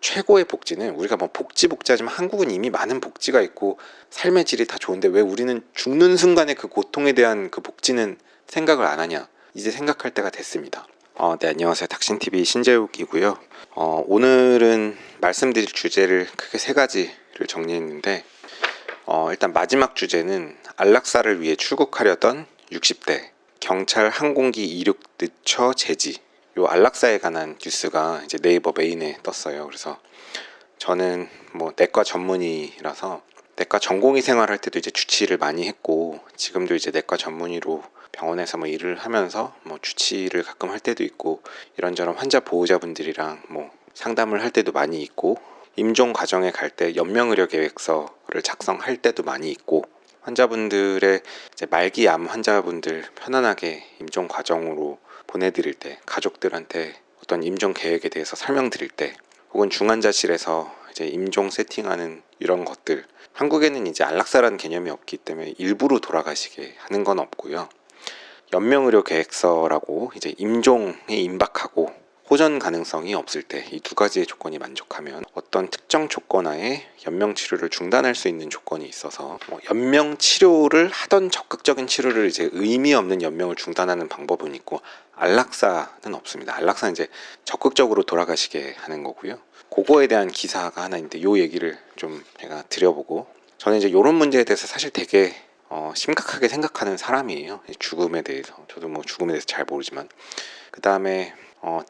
최고의 복지는 우리가 뭐 복지하지만 한국은 이미 많은 복지가 있고 삶의 질이 다 좋은데 왜 우리는 죽는 순간에 그 고통에 대한 그 복지는 생각을 안 하냐, 이제 생각할 때가 됐습니다. 네, 안녕하세요. 닥신TV 신재욱이고요. 오늘은 말씀드릴 주제를 크게 세 가지를 정리했는데, 일단 마지막 주제는 안락사를 위해 출국하려던 60대 경찰 항공기 이륙 늦춰 제지. 요 안락사에 관한 뉴스가 이제 네이버 메인에 떴어요. 그래서 저는 뭐 내과 전문의라서 내과 전공의 생활할 때도 이제 주치의를 많이 했고, 지금도 이제 내과 전문의로 병원에서 뭐 일을 하면서 뭐 주치의를 가끔 할 때도 있고, 이런저런 환자 보호자분들이랑 뭐 상담을 할 때도 많이 있고, 임종 과정에 갈 때 연명의료 계획서를 작성할 때도 많이 있고, 환자분들의 이제 말기 암 환자분들 편안하게 임종 과정으로 보내드릴 때, 가족들한테 어떤 임종 계획에 대해서 설명드릴 때, 혹은 중환자실에서 이제 임종 세팅하는 이런 것들, 한국에는 이제 안락사라는 개념이 없기 때문에 일부러 돌아가시게 하는 건 없고요. 연명의료 계획서라고 이제 임종에 임박하고 호전 가능성이 없을 때 이 두 가지의 조건이 만족하면 어떤 특정 조건 하에 연명 치료를 중단할 수 있는 조건이 있어서, 연명 치료를 하던 적극적인 치료를 이제 의미 없는 연명을 중단하는 방법은 있고, 안락사는 없습니다. 안락사는 이제 적극적으로 돌아가시게 하는 거고요. 그거에 대한 기사가 하나 있는데 요 얘기를 좀 제가 드려보고, 저는 이제 이런 문제에 대해서 사실 되게 심각하게 생각하는 사람이에요. 죽음에 대해서. 저도 뭐 죽음에 대해서 잘 모르지만. 그 다음에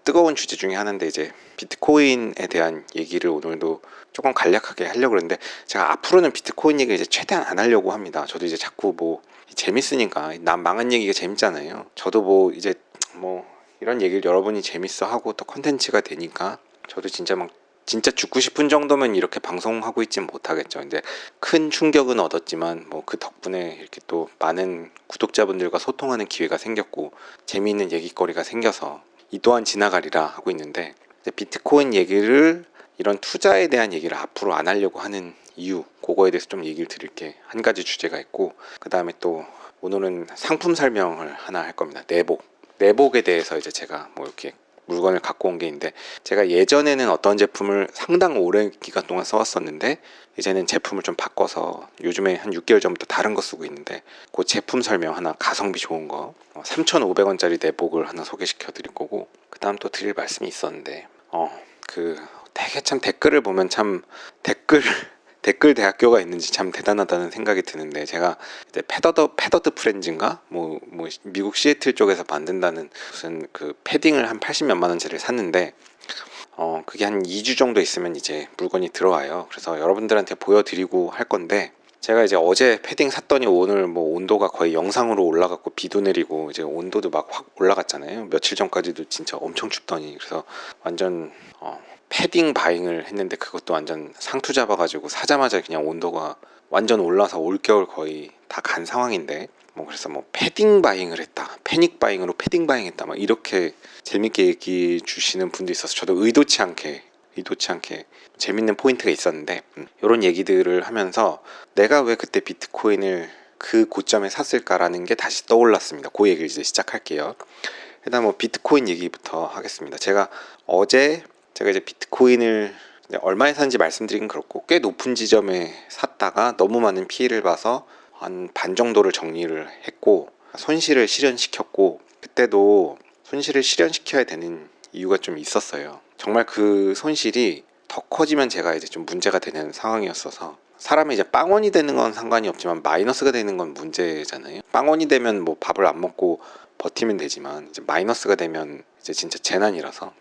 뜨거운 주제 중에 하나인데, 이제 비트코인에 대한 얘기를 오늘도 조금 간략하게 하려고 그러는데, 제가 앞으로는 비트코인 얘기를 이제 최대한 안 하려고 합니다. 저도 이제 자꾸 뭐 재밌으니까, 남 망한 얘기가 재밌잖아요. 저도 뭐 이제 뭐 이런 얘기를 여러분이 재밌어 하고 또 컨텐츠가 되니까, 저도 진짜 죽고 싶은 정도면 이렇게 방송하고 있진 못하겠죠. 근데 큰 충격은 얻었지만 뭐 그 덕분에 이렇게 또 많은 구독자분들과 소통하는 기회가 생겼고, 재미있는 얘기거리가 생겨서 이 또한 지나가리라 하고 있는데, 비트코인 얘기를, 이런 투자에 대한 얘기를 앞으로 안 하려고 하는 이유, 그거에 대해서 좀 얘기를 드릴 게 한 가지 주제가 있고, 그 다음에 또 오늘은 상품 설명을 하나 할 겁니다. 내복에 대해서 이제 제가 뭐 이렇게 물건을 갖고 온 게 있는데, 제가 예전에는 어떤 제품을 상당 오랜 기간 동안 써왔었는데, 이제는 제품을 좀 바꿔서 요즘에 한 6개월 전부터 다른 거 쓰고 있는데, 그 제품 설명 하나, 가성비 좋은 거 3,500원짜리 내복을 하나 소개시켜 드릴 거고, 그 다음 또 드릴 말씀이 있었는데, 되게 참 댓글을 보면 참 댓글 대학교가 있는지 참 대단하다는 생각이 드는데, 제가 이제 패더드 프렌즈인가 뭐 미국 시애틀 쪽에서 만든다는 무슨 그 패딩을 한 80몇만 원짜리를 샀는데, 그게 한 2주 정도 있으면 이제 물건이 들어와요. 그래서 여러분들한테 보여드리고 할 건데, 제가 이제 어제 패딩 샀더니 오늘 뭐 온도가 거의 영상으로 올라갔고, 비도 내리고 이제 온도도 막 확 올라갔잖아요. 며칠 전까지도 진짜 엄청 춥더니. 그래서 완전 패딩 바잉을 했는데, 그것도 완전 상투 잡아가지고 사자마자 그냥 온도가 완전 올라서 올겨울 거의 다 간 상황인데, 뭐 그래서 뭐 패딩 바잉을 했다, 패닉 바잉으로 패딩 바잉 했다, 막 이렇게 재밌게 얘기해 주시는 분도 있어서, 저도 의도치 않게 재밌는 포인트가 있었는데, 이런 얘기들을 하면서 내가 왜 그때 비트코인을 그 고점에 샀을까라는 게 다시 떠올랐습니다. 그 얘기를 이제 시작할게요. 일단 뭐 비트코인 얘기부터 하겠습니다. 제가 이제 비트코인을 얼마에 샀는지 말씀드리긴 그렇고, 꽤 높은 지점에 샀다가 너무 많은 피해를 봐서 한 반 정도를 정리를 했고, 손실을 실현시켰고, 그때도 손실을 실현시켜야 되는 이유가 좀 있었어요. 정말 그 손실이 더 커지면 제가 이제 좀 문제가 되는 상황이었어서, 사람이 이제 빵원이 되는 건 상관이 없지만 마이너스가 되는 건 문제잖아요. 빵원이 되면 뭐 밥을 안 먹고 버티면 되지만, 이제 마이너스가 되면 이제 진짜 재난이라서,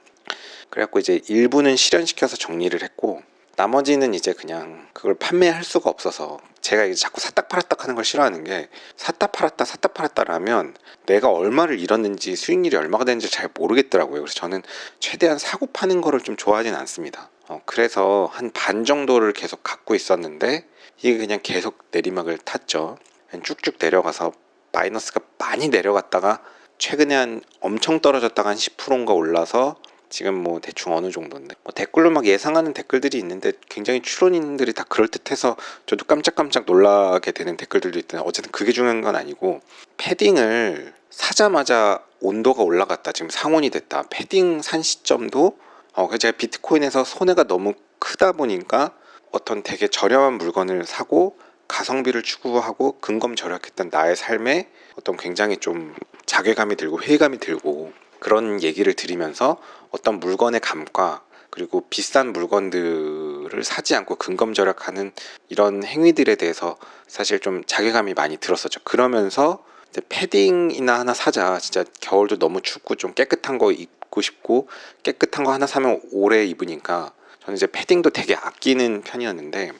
그래갖고 이제 일부는 실현시켜서 정리를 했고, 나머지는 이제 그냥 그걸 판매할 수가 없어서, 제가 이제 자꾸 샀다 팔았다 하는 걸 싫어하는 게, 샀다 팔았다라면 내가 얼마를 잃었는지, 수익률이 얼마가 되는지 잘 모르겠더라고요. 그래서 저는 최대한 사고 파는 거를 좀 좋아하진 않습니다. 그래서 한 반 정도를 계속 갖고 있었는데, 이게 그냥 계속 내리막을 탔죠. 그냥 쭉쭉 내려가서 마이너스가 많이 내려갔다가 최근에 한 엄청 떨어졌다가 한 10%인가 올라서 지금 뭐 대충 어느 정도인데, 뭐 댓글로 막 예상하는 댓글들이 있는데, 굉장히 추론인들이 다 그럴듯해서 저도 깜짝깜짝 놀라게 되는 댓글들도 있던데, 어쨌든 그게 중요한 건 아니고, 패딩을 사자마자 온도가 올라갔다, 지금 상온이 됐다, 패딩 산 시점도 그래서 제가 비트코인에서 손해가 너무 크다 보니까 어떤 되게 저렴한 물건을 사고 가성비를 추구하고 근검절약했던 나의 삶에 어떤 굉장히 좀 자괴감이 들고 회의감이 들고 그런 얘기를 드리면서 어떤 물건의 감가 그리고 비싼 물건들을 사지 않고 근검절약하는 이런 행위들에 대해서 사실 좀 자괴감이 많이 들었었죠. 그러면서 이제 패딩이나 하나 사자. 진짜 겨울도 너무 춥고 좀 깨끗한 거 입고 싶고 깨끗한 거 하나 사면 오래 입으니까 저는 이제 패딩도 되게 아끼는 편이었는데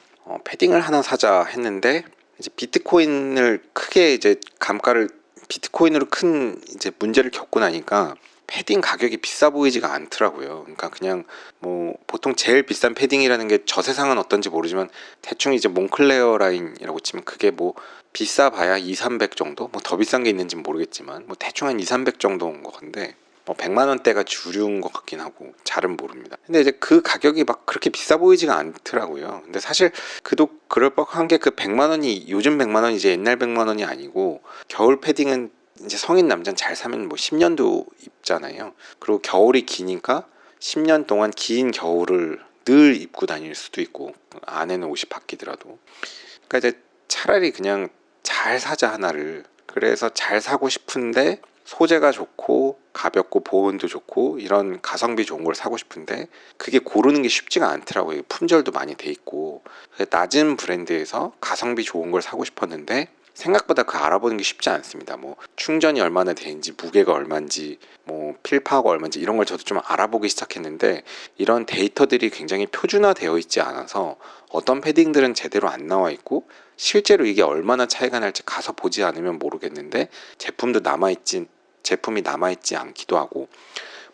패딩을 하나 사자 했는데 이제 비트코인을 크게 이제 감가를 비트코인으로 큰 이제 문제를 겪고 나니까 패딩 가격이 비싸 보이지가 않더라고요. 그러니까 그냥 뭐 보통 제일 비싼 패딩이라는 게 저 세상은 어떤지 모르지만 대충 이제 몽클레어 라인이라고 치면 그게 뭐 비싸 봐야 2, 300 정도? 뭐 더 비싼 게 있는지는 모르겠지만 뭐 대충 한 2, 300 정도인 것 같은데 뭐 100만 원대가 주류인 것 같긴 하고 잘은 모릅니다. 근데 이제 그 가격이 막 그렇게 비싸 보이지가 않더라고요. 근데 사실 그도 그럴 법한 게 그 100만 원이 요즘 100만 원이 이제 옛날 100만 원이 아니고 겨울 패딩은 이제 성인 남자는 잘 사면 뭐 10년도 입잖아요. 그리고 겨울이 기니까 10년 동안 긴 겨울을 늘 입고 다닐 수도 있고 안에는 옷이 바뀌더라도 그러니까 이제 차라리 그냥 잘 사자 하나를. 그래서 잘 사고 싶은데 소재가 좋고 가볍고 보온도 좋고 이런 가성비 좋은 걸 사고 싶은데 그게 고르는 게 쉽지가 않더라고요. 품절도 많이 돼 있고 낮은 브랜드에서 가성비 좋은 걸 사고 싶었는데 생각보다 그 알아보는 게 쉽지 않습니다. 뭐 충전이 얼마나 되는지 무게가 얼마인지 뭐 필파가 얼마인지 이런 걸 저도 좀 알아보기 시작했는데 이런 데이터들이 굉장히 표준화되어 있지 않아서 어떤 패딩들은 제대로 안 나와 있고 실제로 이게 얼마나 차이가 날지 가서 보지 않으면 모르겠는데 제품이 남아있지 않기도 하고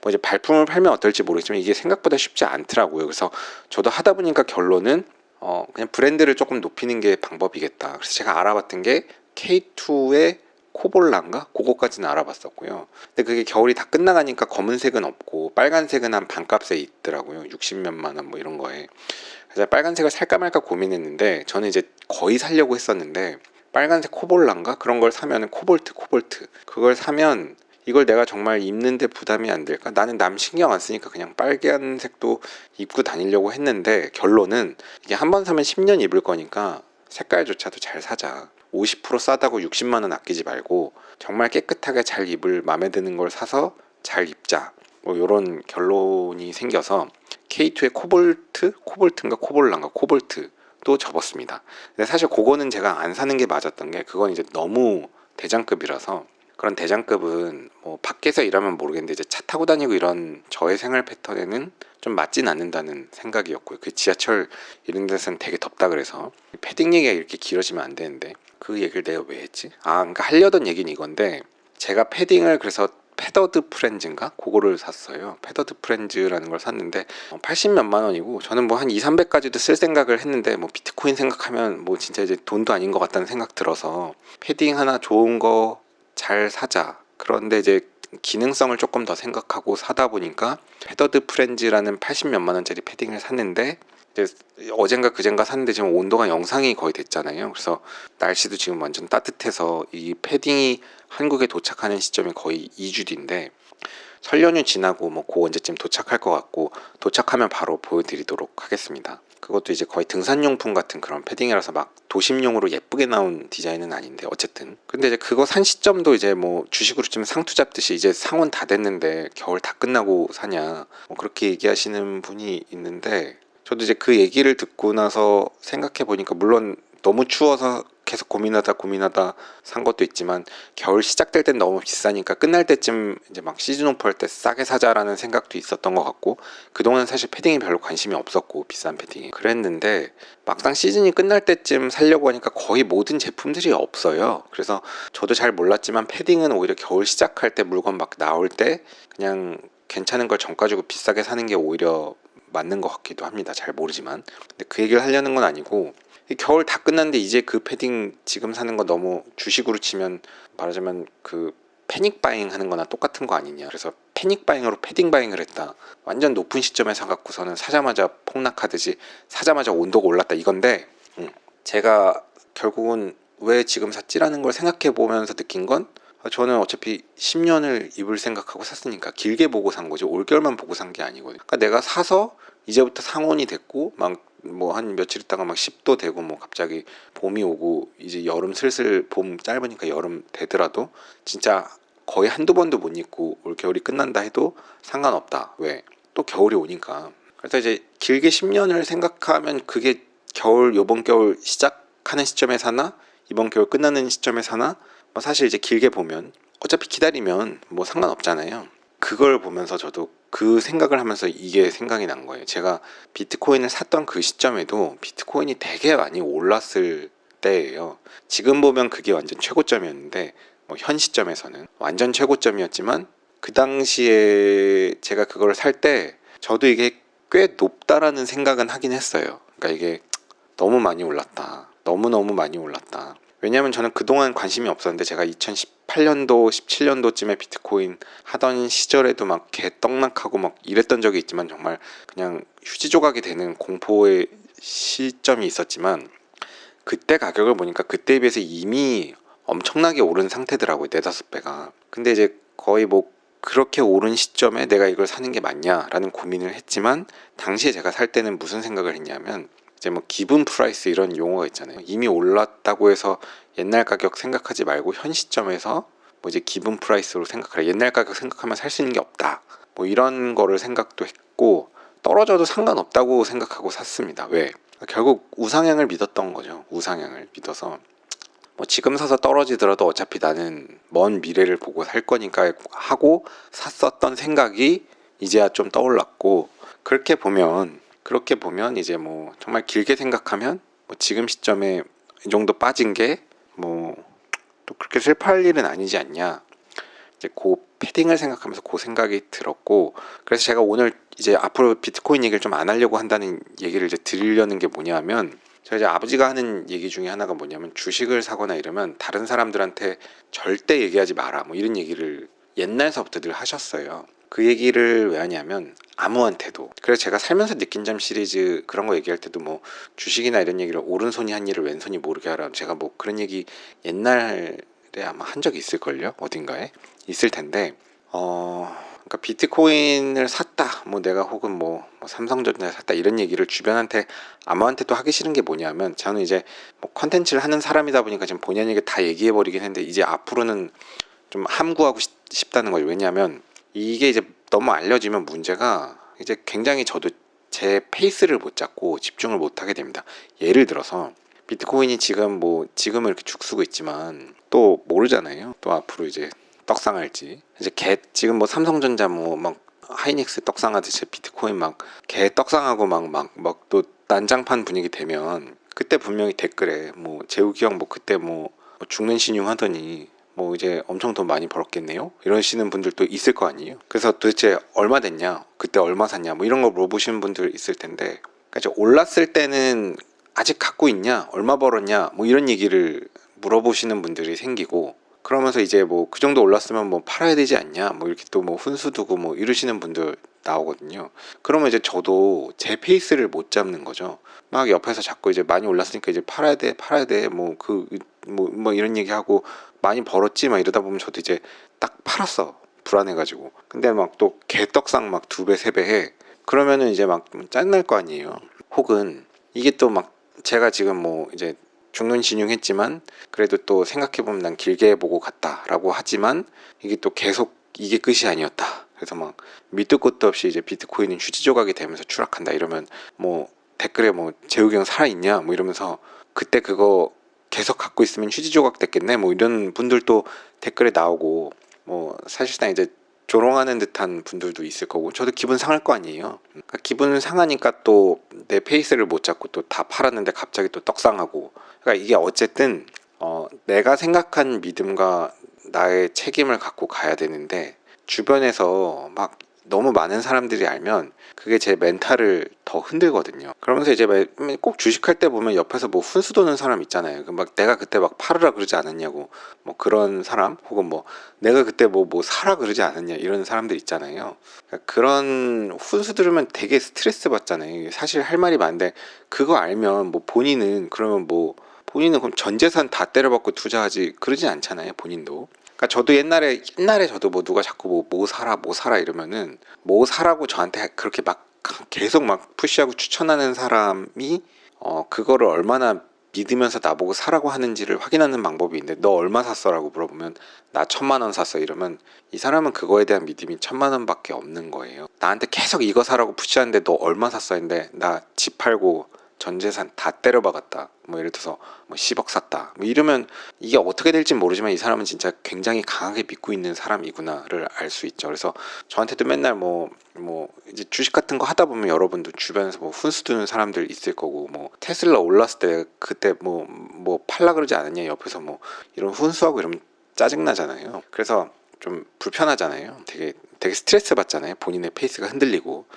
뭐 이제 발품을 팔면 어떨지 모르겠지만 이게 생각보다 쉽지 않더라고요. 그래서 저도 하다 보니까 결론은 그냥 브랜드를 조금 높이는 게 방법이겠다. 그래서 제가 알아봤던 게 K2의 코볼란가? 그거까지는 알아봤었고요. 근데 그게 겨울이 다 끝나가니까 검은색은 없고 빨간색은 한 반값에 있더라고요. 60몇만 원 뭐 이런 거에. 그래서 빨간색을 살까 말까 고민했는데 저는 이제 거의 살려고 했었는데 빨간색 코볼란가? 그런 걸 사면 코볼트 그걸 사면 이걸 내가 정말 입는데 부담이 안 될까? 나는 남 신경 안 쓰니까 그냥 빨간색도 입고 다니려고 했는데 결론은 이게 한 번 사면 10년 입을 거니까 색깔조차도 잘 사자. 50% 싸다고 60만 원 아끼지 말고 정말 깨끗하게 잘 입을 마음에 드는 걸 사서 잘 입자. 뭐 이런 결론이 생겨서 K2의 코볼트인가 코볼란가 코볼트도 접었습니다. 근데 사실 그거는 제가 안 사는 게 맞았던 게 그건 이제 너무 대장급이라서 그런 대장급은 뭐 밖에서 일하면 모르겠는데 이제 차 타고 다니고 이런 저의 생활 패턴에는 좀 맞진 않는다는 생각이었고요. 그 지하철 이런 데서는 되게 덥다 그래서 패딩 얘기가 이렇게 길어지면 안 되는데 그 얘기를 내가 왜 했지? 그러니까 하려던 얘기는 이건데 제가 패딩을 그래서 패더드 프렌즈인가? 그거를 샀어요. 패더드 프렌즈라는 걸 샀는데 80 몇만 원이고 저는 뭐 한 2, 300까지도 쓸 생각을 했는데 뭐 비트코인 생각하면 뭐 진짜 이제 돈도 아닌 것 같다는 생각 들어서 패딩 하나 좋은 거 잘 사자. 그런데 이제 기능성을 조금 더 생각하고 사다 보니까 패더드 프렌즈라는 80 몇만 원짜리 패딩을 샀는데 이제 어젠가 그젠가 샀는데 지금 온도가 영상이 거의 됐잖아요. 그래서 날씨도 지금 완전 따뜻해서 이 패딩이 한국에 도착하는 시점이 거의 2주 뒤인데 설 연휴 지나고 뭐 그 언제쯤 도착할 것 같고 도착하면 바로 보여드리도록 하겠습니다. 그것도 이제 거의 등산용품 같은 그런 패딩이라서 막 도심용으로 예쁘게 나온 디자인은 아닌데 어쨌든 근데 이제 그거 산 시점도 이제 뭐 주식으로 치면 상투 잡듯이 이제 상온 다 됐는데 겨울 다 끝나고 사냐 뭐 그렇게 얘기하시는 분이 있는데 저도 이제 그 얘기를 듣고 나서 생각해 보니까 물론 너무 추워서 계속 고민하다 산 것도 있지만 겨울 시작될 땐 너무 비싸니까 끝날 때쯤 이제 막 시즌 오프할 때 싸게 사자라는 생각도 있었던 것 같고 그동안 사실 패딩에 별로 관심이 없었고 비싼 패딩에 그랬는데 막상 시즌이 끝날 때쯤 살려고 하니까 거의 모든 제품들이 없어요. 그래서 저도 잘 몰랐지만 패딩은 오히려 겨울 시작할 때 물건 막 나올 때 그냥 괜찮은 걸 정가 주고 비싸게 사는 게 오히려 맞는 것 같기도 합니다. 잘 모르지만 근데 그 얘기를 하려는 건 아니고 겨울 다 끝났는데 이제 그 패딩 지금 사는 거 너무 주식으로 치면 말하자면 그 패닉 바잉 하는 거나 똑같은 거 아니냐. 그래서 패닉 바잉으로 패딩 바잉을 했다. 완전 높은 시점에 사갖고서는 사자마자 폭락하듯이 사자마자 온도가 올랐다 이건데 제가 결국은 왜 지금 샀지라는 걸 생각해 보면서 느낀 건 저는 어차피 10년을 입을 생각하고 샀으니까 길게 보고 산 거지 올겨울만 보고 산 게 아니거든요. 그러니까 내가 사서 이제부터 상온이 됐고 막 뭐 한 며칠 있다가 막 10도 되고 뭐 갑자기 봄이 오고 이제 여름 슬슬 봄 짧으니까 여름 되더라도 진짜 거의 한두 번도 못 입고 올겨울이 끝난다 해도 상관없다. 왜? 또 겨울이 오니까. 그래서 이제 길게 10년을 생각하면 그게 겨울 요번 겨울 시작하는 시점에 사나 이번 겨울 끝나는 시점에 사나 뭐 사실 이제 길게 보면 어차피 기다리면 뭐 상관없잖아요. 그걸 보면서 저도 그 생각을 하면서 이게 생각이 난 거예요. 제가 비트코인을 샀던 그 시점에도 비트코인이 되게 많이 올랐을 때예요. 지금 보면 그게 완전 최고점이었는데 뭐 현 시점에서는 완전 최고점이었지만 그 당시에 제가 그걸 살 때 저도 이게 꽤 높다라는 생각은 하긴 했어요. 그러니까 이게 너무 많이 올랐다. 너무너무 많이 올랐다. 왜냐하면 저는 그동안 관심이 없었는데 제가 2018년도, 17년도쯤에 비트코인 하던 시절에도 막 개떡락하고 막 이랬던 적이 있지만 정말 그냥 휴지 조각이 되는 공포의 시점이 있었지만 그때 가격을 보니까 그때에 비해서 이미 엄청나게 오른 상태더라고요. 4-5배가. 근데 이제 거의 뭐 그렇게 오른 시점에 내가 이걸 사는 게 맞냐라는 고민을 했지만 당시에 제가 살 때는 무슨 생각을 했냐면 이제 뭐 기분 프라이스 이런 용어가 있잖아요. 이미 올랐다고 해서 옛날 가격 생각하지 말고 현 시점에서 뭐 이제 기분 프라이스로 생각하라. 옛날 가격 생각하면 살 수 있는 게 없다. 뭐 이런 거를 생각도 했고 떨어져도 상관없다고 생각하고 샀습니다. 왜? 결국 우상향을 믿었던 거죠. 우상향을 믿어서 뭐 지금 사서 떨어지더라도 어차피 나는 먼 미래를 보고 살 거니까 하고 샀었던 생각이 이제야 좀 떠올랐고 그렇게 보면 이제 뭐 정말 길게 생각하면 뭐 지금 시점에 이 정도 빠진 게 뭐 또 그렇게 슬퍼할 일은 아니지 않냐. 이제 그 패딩을 생각하면서 그 생각이 들었고 그래서 제가 오늘 이제 앞으로 비트코인 얘기를 좀 안 하려고 한다는 얘기를 이제 드리려는 게 뭐냐면 제가 이제 아버지가 하는 얘기 중에 하나가 뭐냐면 주식을 사거나 이러면 다른 사람들한테 절대 얘기하지 마라 뭐 이런 얘기를 옛날서부터 늘 하셨어요. 그 얘기를 왜 하냐면 아무한테도. 그래서 제가 살면서 느낀 점 시리즈 그런 거 얘기할 때도 뭐 주식이나 이런 얘기를 오른손이 한 일을 왼손이 모르게 하라 제가 뭐 그런 얘기 옛날에 아마 한 적이 있을걸요. 어딘가에 있을 텐데 그러니까 비트코인을 샀다 뭐 내가 혹은 뭐 삼성전자를 샀다 이런 얘기를 주변한테 아무한테도 하기 싫은 게 뭐냐면 저는 이제 뭐 컨텐츠를 하는 사람이다 보니까 지금 본의 아니게 다 얘기해 버리긴 했는데 이제 앞으로는 좀 함구하고 싶다는 거죠. 왜냐하면 이게 이제 너무 알려지면 문제가 이제 굉장히 저도 제 페이스를 못 잡고 집중을 못 하게 됩니다. 예를 들어서 비트코인이 지금은 이렇게 죽쓰고 있지만 또 모르잖아요. 또 앞으로 이제 떡상할지 이제 지금 뭐 삼성전자 뭐 막 하이닉스 떡상하듯이 비트코인 막 개 떡상하고 막 또 난장판 분위기 되면 그때 분명히 댓글에 뭐 재욱이 형 뭐 그때 뭐 죽는 신용 하더니 뭐 이제 엄청 돈 많이 벌었겠네요 이러시는 분들도 있을 거 아니에요. 그래서 도대체 얼마 됐냐 그때 얼마 샀냐 뭐 이런 거 물어보시는 분들 있을 텐데 그러니까 올랐을 때는 아직 갖고 있냐 얼마 벌었냐 뭐 이런 얘기를 물어보시는 분들이 생기고 그러면서 이제 뭐 그 정도 올랐으면 뭐 팔아야 되지 않냐 뭐 이렇게 또 뭐 훈수 두고 뭐 이러시는 분들 나오거든요. 그러면 이제 저도 제 페이스를 못 잡는 거죠. 막 옆에서 자꾸 이제 많이 올랐으니까 이제 팔아야 돼 뭐 이런 얘기하고 많이 벌었지 막 이러다 보면 저도 이제 딱 팔았어 불안해가지고. 근데 막 또 개떡상 막 2배 3배 해. 그러면은 이제 막 짜증날 거 아니에요. 혹은 이게 또 막 제가 지금 뭐 이제 중론신용했지만 그래도 또 생각해보면 난 길게 보고 갔다라고 하지만 이게 또 계속 이게 끝이 아니었다. 그래서 막 밑도 끝도 없이 이제 비트코인은 휴지 조각이 되면서 추락한다 이러면 뭐 댓글에 뭐 재욱이 형 살아있냐 뭐 이러면서 그때 그거 계속 갖고 있으면 휴지 조각 됐겠네 뭐 이런 분들도 댓글에 나오고 뭐 사실상 이제 조롱하는 듯한 분들도 있을 거고 저도 기분 상할 거 아니에요. 그러니까 기분 상하니까 또 내 페이스를 못 잡고 또 다 팔았는데 갑자기 또 떡상하고 그러니까 이게 어쨌든 내가 생각한 믿음과 나의 책임을 갖고 가야 되는데 주변에서 막 너무 많은 사람들이 알면 그게 제 멘탈을 더 흔들거든요. 그러면서 이제 꼭 주식할 때 보면 옆에서 뭐 훈수 도는 사람 있잖아요. 막 내가 그때 막 팔으라 그러지 않았냐고 뭐 그런 사람 혹은 뭐 내가 그때 뭐 사라 그러지 않았냐 이런 사람들 있잖아요. 그러니까 그런 훈수 들으면 되게 스트레스 받잖아요. 사실 할 말이 많은데 그거 알면 뭐 본인은 그러면 뭐 본인은 그럼 전 재산 다 때려받고 투자하지 그러진 않잖아요. 본인도. 그러니까 저도 옛날에 저도 뭐 누가 자꾸 뭐 사라 이러면은 뭐 사라고 저한테 그렇게 막 계속 막 푸시하고 추천하는 사람이 그거를 얼마나 믿으면서 나보고 사라고 하는지를 확인하는 방법이 있는데, 너 얼마 샀어라고 물어보면 나 1,000만 원 샀어 이러면 이 사람은 그거에 대한 믿음이 1,000만 원밖에 없는 거예요. 나한테 계속 이거 사라고 푸시하는데 너 얼마 샀어 했는데 나 집 팔고 전 재산 다 때려박았다, 뭐 예를 들어서 뭐 10억 샀다, 뭐 이러면 이게 어떻게 될지 모르지만 이 사람은 진짜 굉장히 강하게 믿고 있는 사람이구나를 알 수 있죠. 그래서 저한테도 맨날 뭐 이제 주식 같은 거 하다 보면 여러분도 주변에서 뭐 훈수 두는 사람들 있을 거고, 뭐 테슬라 올랐을 때 그때 뭐 팔라 그러지 않았냐 옆에서 뭐 이런 훈수하고 이러면 짜증 나잖아요. 그래서 좀 불편하잖아요. 되게 스트레스 받잖아요. 본인의 페이스가 흔들리고.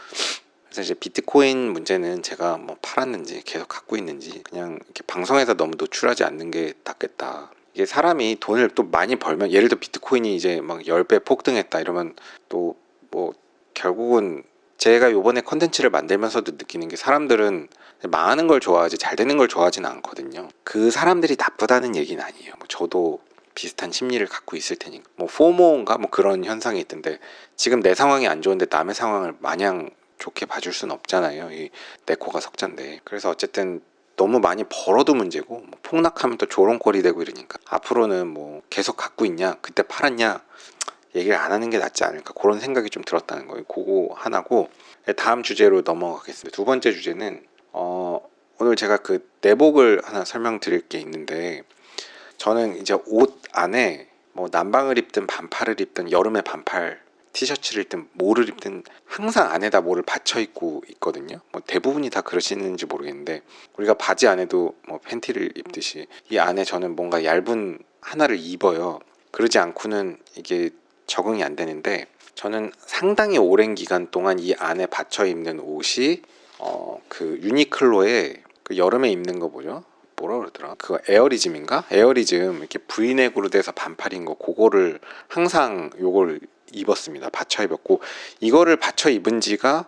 그래서 이제 비트코인 문제는 제가 뭐 팔았는지 계속 갖고 있는지 그냥 이렇게 방송에서 너무 노출하지 않는 게 낫겠다. 이게 사람이 돈을 또 많이 벌면, 예를 들어 비트코인이 이제 막 10배 폭등했다 이러면 또 뭐 결국은 제가 요번에 컨텐츠를 만들면서도 느끼는 게, 사람들은 망하는 걸 좋아하지 잘 되는 걸 좋아하지는 않거든요. 그 사람들이 나쁘다는 얘기는 아니에요. 뭐 저도 비슷한 심리를 갖고 있을 테니까. 뭐 포모인가 뭐 그런 현상이 있던데, 지금 내 상황이 안 좋은데 남의 상황을 마냥 좋게 봐줄 수는 없잖아요. 내 코가 석잔데. 그래서 어쨌든 너무 많이 벌어도 문제고, 뭐 폭락하면 또 조롱거리 되고 이러니까 앞으로는 뭐 계속 갖고 있냐 그때 팔았냐 얘기를 안 하는 게 낫지 않을까, 그런 생각이 좀 들었다는 거예요. 그거 하나고, 다음 주제로 넘어가겠습니다. 두 번째 주제는 오늘 제가 그 내복을 하나 설명드릴 게 있는데, 저는 이제 옷 안에 뭐 난방을 입든 반팔을 입든 여름에 반팔 티셔츠를 입든 뭐를 입든 항상 안에다 뭐를 받쳐 입고 있거든요. 뭐 대부분이 다 그러시는지 모르겠는데, 우리가 바지 안에도 뭐 팬티를 입듯이 이 안에 저는 뭔가 얇은 하나를 입어요. 그러지 않고는 이게 적응이 안 되는데, 저는 상당히 오랜 기간 동안 이 안에 받쳐 입는 옷이 그 유니클로의 그 여름에 입는 거 뭐죠? 뭐라 그러더라? 그거 에어리즘인가? 에어리즘 이렇게 브이넥으로 돼서 반팔인 거, 그거를 항상 요걸 입었습니다. 받쳐 입었고, 이거를 받쳐 입은 지가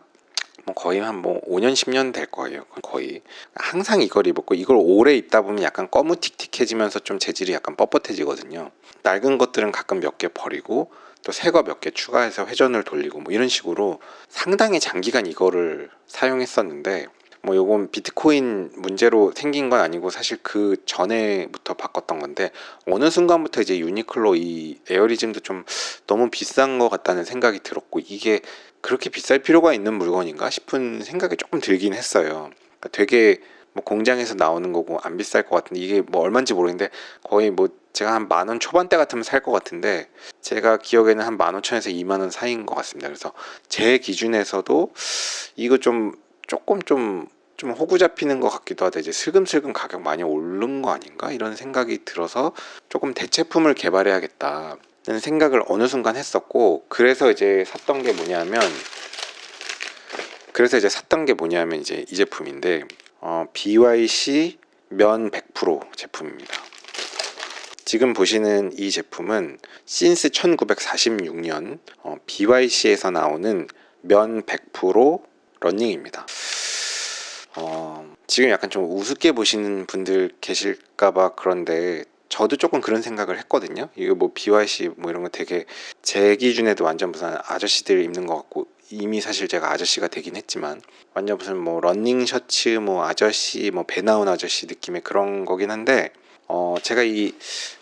뭐 거의 한 뭐 5년 10년 될 거예요. 거의 항상 이걸 입었고, 이걸 오래 입다 보면 약간 거무틱틱해지면서 좀 재질이 약간 뻣뻣해지거든요. 낡은 것들은 가끔 몇 개 버리고 또 새 거 몇 개 추가해서 회전을 돌리고 뭐 이런 식으로 상당히 장기간 이거를 사용했었는데, 뭐 요건 비트코인 문제로 생긴 건 아니고 사실 그 전에부터 바꿨던 건데, 어느 순간부터 이제 유니클로 이 에어리즘도 좀 너무 비싼 것 같다는 생각이 들었고, 이게 그렇게 비쌀 필요가 있는 물건인가 싶은 생각이 조금 들긴 했어요. 그러니까 되게 뭐 공장에서 나오는 거고 안 비쌀 것 같은데, 이게 뭐 얼마인지 모르겠는데 거의 뭐 제가 한 10,000원 초반대 같으면 살 것 같은데, 제가 기억에는 한 15,000원에서 20,000원 사이인 것 같습니다. 그래서 제 기준에서도 이거 조금 좀 호구 잡히는 것 같기도 하다, 이제 슬금슬금 가격 많이 오른 거 아닌가 이런 생각이 들어서 조금 대체품을 개발해야겠다 는 생각을 어느 순간 했었고, 그래서 이제 샀던 게 뭐냐면 이제 이 제품인데, BYC 면 100% 제품입니다. 지금 보시는 이 제품은 신스 1946년 BYC에서 나오는 면 100% 러닝입니다. 지금 약간 좀 우습게 보시는 분들 계실까봐 그런데, 저도 조금 그런 생각을 했거든요. 이거 뭐 BYC 뭐 이런 거 되게 제 기준에도 완전 무슨 아저씨들 입는 것 같고, 이미 사실 제가 아저씨가 되긴 했지만 완전 무슨 뭐 러닝 셔츠 뭐 아저씨 뭐 배 나온 아저씨 느낌의 그런 거긴 한데, 제가 이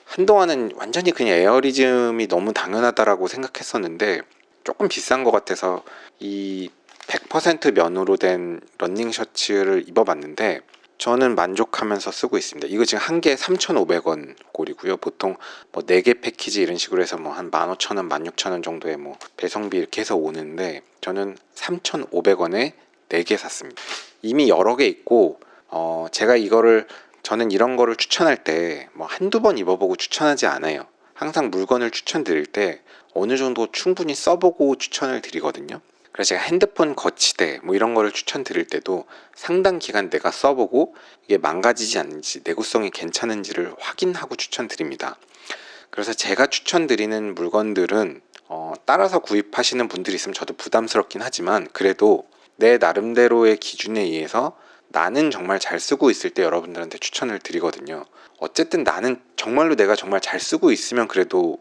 한동안은 완전히 그냥 에어리즘이 너무 당연하다라고 생각했었는데, 조금 비싼 것 같아서 이 100% 면으로 된 러닝 셔츠를 입어봤는데 저는 만족하면서 쓰고 있습니다. 이거 지금 한 개에 3,500원 꼴이고요. 보통 뭐 4개 패키지 이런 식으로 해서 뭐 한 15,000원, 16,000원 정도의 뭐 배송비 이렇게 해서 오는데, 저는 3,500원에 4개 샀습니다. 이미 여러 개 있고, 저는 이런 거를 추천할 때 뭐 한두 번 입어보고 추천하지 않아요. 항상 물건을 추천드릴 때 어느 정도 충분히 써보고 추천을 드리거든요. 그래서 제가 핸드폰 거치대 뭐 이런 거를 추천드릴 때도 상당 기간 내가 써보고 이게 망가지지 않는지, 내구성이 괜찮은지를 확인하고 추천드립니다. 그래서 제가 추천드리는 물건들은 따라서 구입하시는 분들이 있으면 저도 부담스럽긴 하지만, 그래도 내 나름대로의 기준에 의해서 나는 정말 잘 쓰고 있을 때 여러분들한테 추천을 드리거든요. 어쨌든 나는 정말로 내가 정말 잘 쓰고 있으면 그래도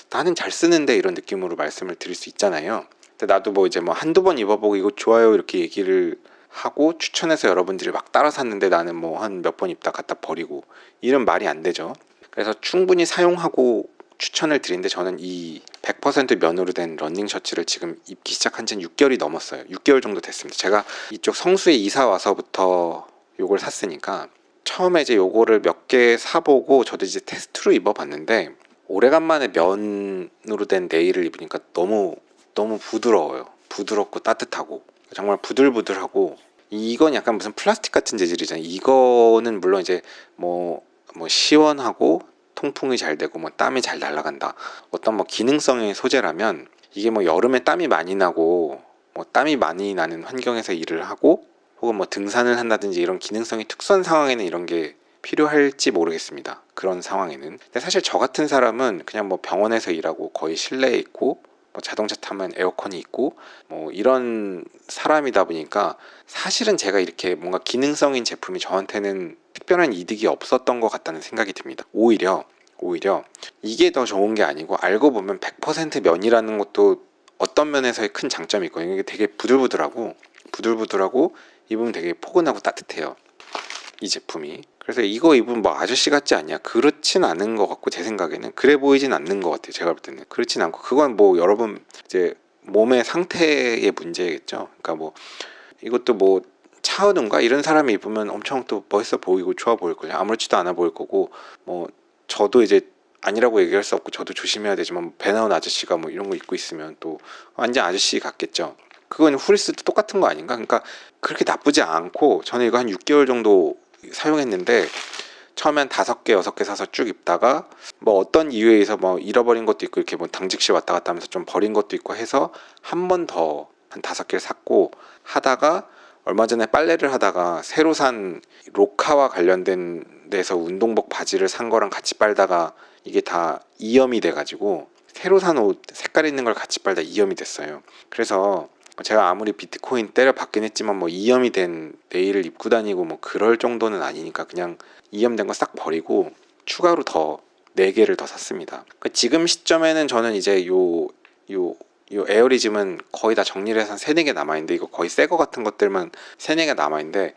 나는 잘 쓰는데 이런 느낌으로 말씀을 드릴 수 있잖아요. 근데 나도 뭐 이제 뭐 한두 번 입어보고 이거 좋아요 이렇게 얘기를 하고 추천해서 여러분들이 막 따라 샀는데 나는 뭐 한 몇 번 입다 갖다 버리고 이런 말이 안 되죠. 그래서 충분히 사용하고 추천을 드리는데 저는 이 100% 면으로 된 러닝 셔츠를 지금 입기 시작한 지는 6개월이 넘었어요. 6개월 정도 됐습니다. 제가 이쪽 성수에 이사 와서부터 요걸 샀으니까 처음에 이제 요거를 몇 개 사보고 저도 이제 테스트로 입어봤는데 오래간만에 면으로 된 네일을 입으니까 너무 부드러워요. 부드럽고 따뜻하고 정말 부들부들하고 이건 약간 무슨 플라스틱 같은 재질이잖아요. 이거는 물론 이제 뭐 시원하고 통풍이 잘 되고 뭐 땀이 잘 날아간다. 어떤 뭐 기능성의 소재라면 이게 뭐 여름에 땀이 많이 나고 뭐 땀이 많이 나는 환경에서 일을 하고 혹은 뭐 등산을 한다든지 이런 기능성이 특수한 상황에는 이런 게 필요할지 모르겠습니다. 그런 상황에는. 근데 사실 저 같은 사람은 그냥 뭐 병원에서 일하고 거의 실내에 있고 뭐 자동차 타면 에어컨이 있고 뭐 이런 사람이다 보니까 사실은 제가 이렇게 뭔가 기능성인 제품이 저한테는 특별한 이득이 없었던 것 같다는 생각이 듭니다. 오히려 이게 더 좋은 게 아니고 알고 보면 100% 면이라는 것도 어떤 면에서의 큰 장점이 있거든요. 이게 되게 부들부들하고 입으면 되게 포근하고 따뜻해요. 이 제품이. 그래서 이거 입으면 뭐 아저씨 같지 않냐? 그렇진 않은 것 같고 제 생각에는 그래 보이진 않는 것 같아요. 제가 볼 때는 그렇진 않고 그건 뭐 여러분 이제 몸의 상태의 문제겠죠. 그러니까 뭐 이것도 뭐 차은우인가 이런 사람이 입으면 엄청 또 멋있어 보이고 좋아 보일 거예요. 아무렇지도 않아 보일 거고 뭐 저도 이제 아니라고 얘기할 수 없고 저도 조심해야 되지만 배 나온 아저씨가 뭐 이런 거 입고 있으면 또 완전 아저씨 같겠죠. 그건 후리스도 똑같은 거 아닌가? 그러니까 그렇게 나쁘지 않고 저는 이거 한 6개월 정도 사용했는데 처음에 한 5개, 6개 사서 쭉 입다가 뭐 어떤 이유에 의해서 뭐 잃어버린 것도 있고 이렇게 뭐 당직실 왔다 갔다 하면서 좀 버린 것도 있고 해서 한 번 더 한 5개를 샀고 하다가 얼마 전에 빨래를 하다가 새로 산 로카와 관련된 데서 운동복 바지를 산 거랑 같이 빨다가 이게 다 이염이 돼가지고 새로 산 옷 색깔 있는 걸 같이 빨다 이염이 됐어요. 그래서 제가 아무리 비트코인 때려 받긴 했지만 뭐 이염이 된 네일을 입고 다니고 뭐 그럴 정도는 아니니까 그냥 이염된 거 싹 버리고 추가로 더 4개를 더 샀습니다. 그러니까 지금 시점에는 저는 이제 요 에어리즘은 거의 다 정리를 해서 한 3, 4개 남아있는데 이거 거의 새 거 같은 것들만 3, 4개 남아있는데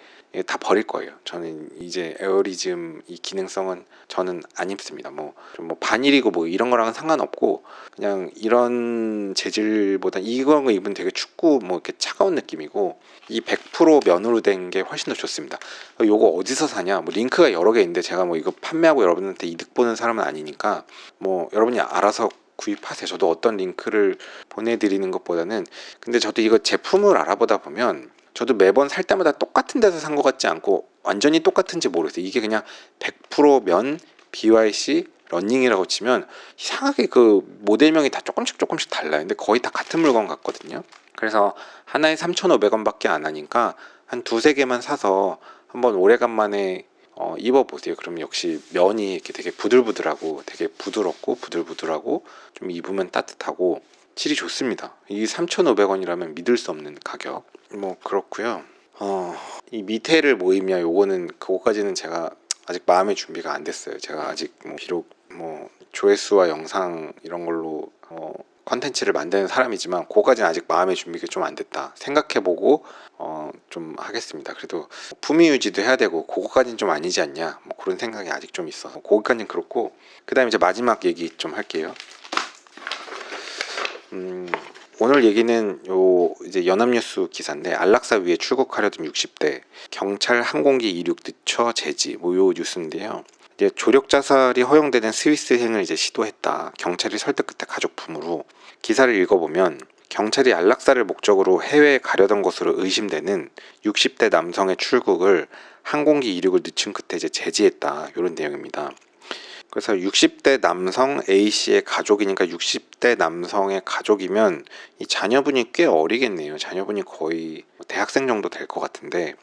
다 버릴 거예요. 저는 이제 에어리즘 이 기능성은 저는 안 입습니다. 뭐 좀 뭐 바닐이고 뭐 이런 거랑은 상관없고 그냥 이런 재질보다 이거 입으면 되게 춥고 뭐 이렇게 차가운 느낌이고 이 100% 면으로 된 게 훨씬 더 좋습니다. 요거 어디서 사냐? 뭐 링크가 여러 개 있는데 제가 뭐 이거 판매하고 여러분한테 이득 보는 사람은 아니니까 뭐 여러분이 알아서 구입하세요. 저도 어떤 링크를 보내드리는 것보다는 근데 저도 이거 제품을 알아보다 보면 저도 매번 살 때마다 똑같은 데서 산 것 같지 않고 완전히 똑같은지 모르겠어요. 이게 그냥 100%면 BYC 러닝이라고 치면 이상하게 그 모델명이 다 조금씩 달라요. 근데 거의 다 같은 물건 같거든요. 그래서 하나에 3,500원밖에 안 하니까 한 2-3개만 사서 한번 오래간만에 입어보세요. 그럼 역시 면이 이렇게 되게 부들부들하고 되게 부드럽고 부들부들하고 좀 입으면 따뜻하고 질이 좋습니다. 이 3,500원이라면 믿을 수 없는 가격. 뭐 그렇고요. 이 밑에를 뭐 입냐 요거는 그거까지는 제가 아직 마음의 준비가 안 됐어요. 제가 아직 뭐 비록 뭐 조회수와 영상 이런 걸로 컨텐츠를 만드는 사람이지만 그거까지는 아직 마음의 준비가 좀 안 됐다 생각해보고 좀 하겠습니다. 그래도 품위 유지도 해야 되고 그거까지는 좀 아니지 않냐 뭐 그런 생각이 아직 좀 있어서 그거까지는 그렇고 그 다음에 이제 마지막 얘기 좀 할게요. 오늘 얘기는 요 이제 연합뉴스 기사인데 안락사 위에 출국하려던 60대 경찰 항공기 이륙 늦춰 제지 뭐 요 뉴스인데요. 이제 조력 자살이 허용되는 스위스행을 이제 시도했다. 경찰이 설득 끝에 가족 품으로 기사를 읽어보면 경찰이 안락사를 목적으로 해외에 가려던 것으로 의심되는 60대 남성의 출국을 항공기 이륙을 늦춘 끝에 이제 제지했다. 이런 내용입니다. 그래서 60대 남성 A씨의 가족이니까 60대 남성의 가족이면 이 자녀분이 꽤 어리겠네요. 자녀분이 거의 대학생 정도 될 것 같은데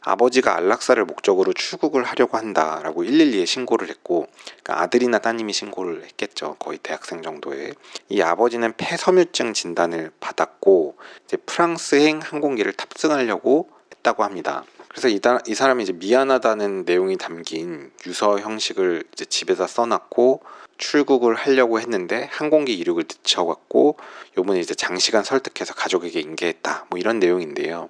아버지가 안락사를 목적으로 출국을 하려고 한다라고 112에 신고를 했고 그러니까 아들이나 따님이 신고를 했겠죠. 거의 대학생 정도에. 이 아버지는 폐섬유증 진단을 받았고 이제 프랑스행 항공기를 탑승하려고 했다고 합니다. 그래서 이 사람이 이제 미안하다는 내용이 담긴 유서 형식을 이제 집에다 써놨고 출국을 하려고 했는데 항공기 이륙을 늦춰갖고 요번에 이제 장시간 설득해서 가족에게 인계했다. 뭐 이런 내용인데요.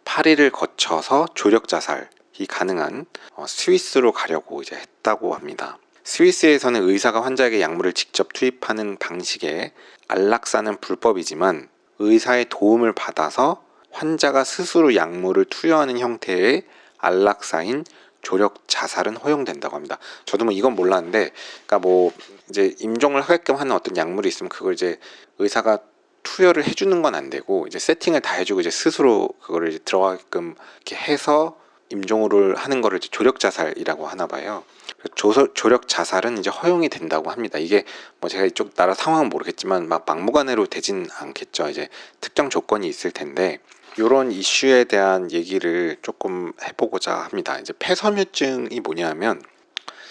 파리를 거쳐서 조력 자살이 가능한 스위스로 가려고 이제 했다고 합니다. 스위스에서는 의사가 환자에게 약물을 직접 투입하는 방식의 안락사는 불법이지만 의사의 도움을 받아서 환자가 스스로 약물을 투여하는 형태의 안락사인 조력 자살은 허용된다고 합니다. 저도 뭐 이건 몰랐는데, 그러니까 뭐 이제 임종을 하게끔 하는 어떤 약물이 있으면 그걸 이제 의사가 투여를 해주는 건 안 되고 이제 세팅을 다 해주고 이제 스스로 그거를 이제 들어가게끔 이렇게 해서 임종을 하는 거를 이제 조력 자살이라고 하나 봐요. 조력 자살은 이제 허용이 된다고 합니다. 이게 뭐 제가 이쪽 나라 상황은 모르겠지만 막 막무가내로 되진 않겠죠. 이제 특정 조건이 있을 텐데 이런 이슈에 대한 얘기를 조금 해보고자 합니다. 이제 폐섬유증이 뭐냐면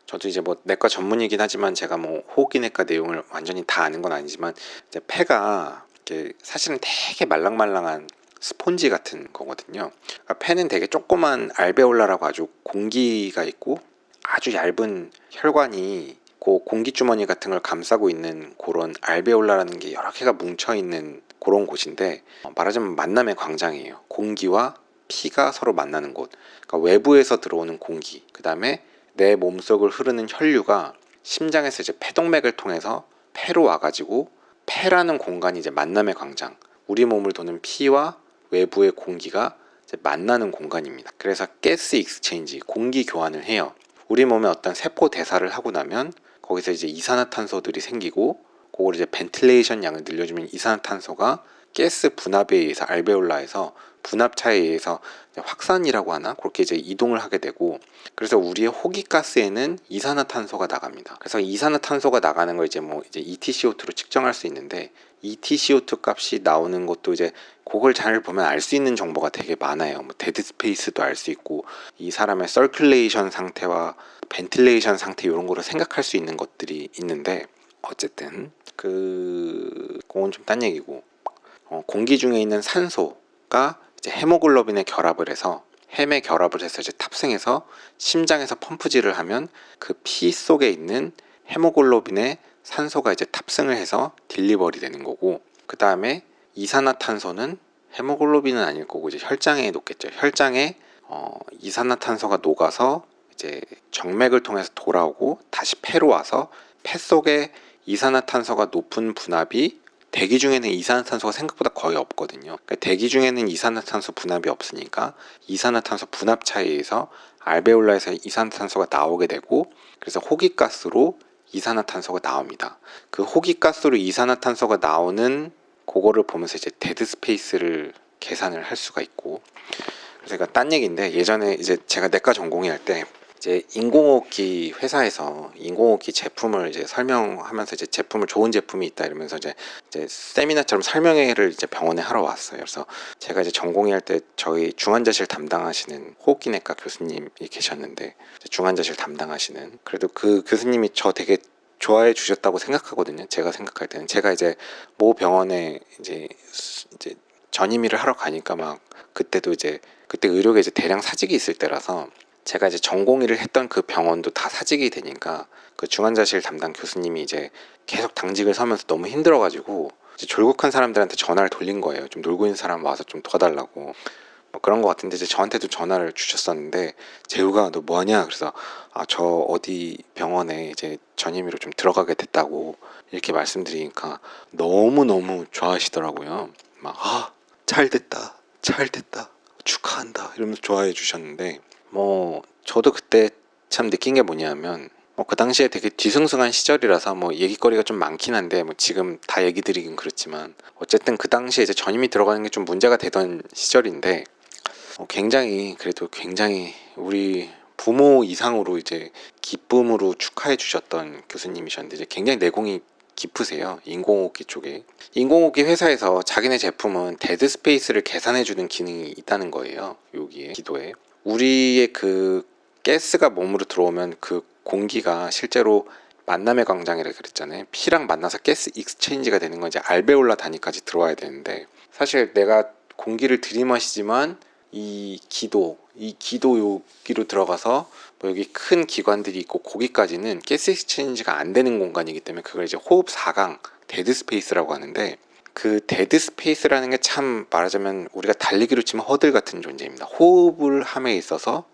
저도 이제 뭐 내과 전문이긴 하지만 제가 뭐 호흡기내과 내용을 완전히 다 아는 건 아니지만 이제 폐가 이게 사실은 되게 말랑말랑한 스폰지 같은 거거든요. 그러니까 폐는 되게 조그만 알베올라라고 아주 공기가 있고 아주 얇은 혈관이 그 공기주머니 같은 걸 감싸고 있는 그런 알베올라라는 게 여러 개가 뭉쳐 있는 그런 곳인데 말하자면 만남의 광장이에요. 공기와 피가 서로 만나는 곳. 그러니까 외부에서 들어오는 공기, 그 다음에 내 몸속을 흐르는 혈류가 심장에서 이제 폐동맥을 통해서 폐로 와가지고 폐라는 공간이 이제 만남의 광장. 우리 몸을 도는 피와 외부의 공기가 이제 만나는 공간입니다. 그래서 가스 익스체인지, 공기 교환을 해요. 우리 몸에 어떤 세포 대사를 하고 나면 거기서 이제 이산화탄소들이 생기고 그걸 이제 벤틸레이션 양을 늘려주면 이산화탄소가 가스 분압에 의해서 알베올라에서 분압차에 의해서 확산이라고 하나 그렇게 이제 이동을 하게 되고 그래서 우리의 호기가스에는 이산화탄소가 나갑니다. 그래서 이산화탄소가 나가는 걸 이제 뭐 이제 EtCO2로 측정할 수 있는데 EtCO2 값이 나오는 것도 이제 그걸 잘 보면 알 수 있는 정보가 되게 많아요. 뭐 데드 스페이스도 알 수 있고 이 사람의 서큘레이션 상태와 벤틸레이션 상태 이런 거를 생각할 수 있는 것들이 있는데 어쨌든 그건 좀 딴 얘기고 공기 중에 있는 산소가 이제 헤모글로빈에 결합을 해서 햄에 결합을 해서 이제 탑승해서 심장에서 펌프질을 하면 그 피 속에 있는 헤모글로빈에 산소가 이제 탑승을 해서 딜리버리 되는 거고 그 다음에 이산화탄소는 헤모글로빈은 아닐 거고 이제 혈장에 녹겠죠. 혈장에 이산화탄소가 녹아서 이제 정맥을 통해서 돌아오고 다시 폐로 와서 폐 속에 이산화탄소가 높은 분압이 대기 중에는 이산화탄소가 생각보다 거의 없거든요. 그러니까 대기 중에는 이산화탄소 분압이 없으니까 이산화탄소 분압차에 의해서 알베올라에서 이산화탄소가 나오게 되고 그래서 호기가스로 이산화탄소가 나옵니다. 그 호기가스로 이산화탄소가 나오는 그거를 보면서 이제 데드 스페이스를 계산을 할 수가 있고 그래서 이거 딴 얘기인데 예전에 이제 제가 내과 전공의 할 때 이제 인공호흡기 회사에서 인공호흡기 제품을 이제 설명하면서 이제 제품을 좋은 제품이 있다 이러면서 이제 세미나처럼 설명회를 이제 병원에 하러 왔어요. 그래서 제가 이제 전공의 할 때 저희 중환자실 담당하시는 호흡기내과 교수님이 계셨는데 중환자실 담당하시는 그래도 그 교수님이 저 되게 좋아해 주셨다고 생각하거든요. 제가 생각할 때는 제가 이제 모 병원에 이제 전임의를 하러 가니까 막 그때도 이제 그때 의료계 이제 대량 사직이 있을 때라서 제가 이제 전공의를 했던 그 병원도 다 사직이 되니까 그 중환자실 담당 교수님이 이제 계속 당직을 서면서 너무 힘들어가지고 이제 졸국한 사람들한테 전화를 돌린 거예요. 좀 놀고 있는 사람 와서 좀 도와달라고 뭐 그런 것 같은데 이제 저한테도 전화를 주셨었는데 재우가 너 뭐하냐 그래서 저 어디 병원에 이제 전임의로 좀 들어가게 됐다고 이렇게 말씀드리니까 너무너무 좋아하시더라고요. 막 잘됐다 축하한다 이러면서 좋아해 주셨는데 뭐 저도 그때 참 느낀 게 뭐냐면 그 당시에 되게 뒤숭숭한 시절이라서 뭐 얘기거리가 좀 많긴 한데 뭐 지금 다 얘기 드리긴 그렇지만 어쨌든 그 당시에 이제 전임이 들어가는 게 좀 문제가 되던 시절인데 굉장히 그래도 굉장히 우리 부모 이상으로 이제 기쁨으로 축하해 주셨던 교수님이셨는데 이제 굉장히 내공이 깊으세요. 인공호흡기 쪽에. 인공호흡기 회사에서 자기네 제품은 데드 스페이스를 계산해 주는 기능이 있다는 거예요. 여기에 기도에. 우리의 그 가스가 몸으로 들어오면 그 공기가 실제로 만남의 광장이라 그랬잖아요. 피랑 만나서 가스 익스체인지가 되는 건 이제 알베올라 단위까지 들어와야 되는데 사실 내가 공기를 들이마시지만 이 기도 여기로 들어가서 뭐 여기 큰 기관들이 있고 거기까지는 가스 익스체인지가 안 되는 공간이기 때문에 그걸 이제 호흡 4강 데드 스페이스라고 하는데, 그 데드 스페이스라는 게 참 말하자면 우리가 달리기로 치면 허들 같은 존재입니다. 호흡을 함에 있어서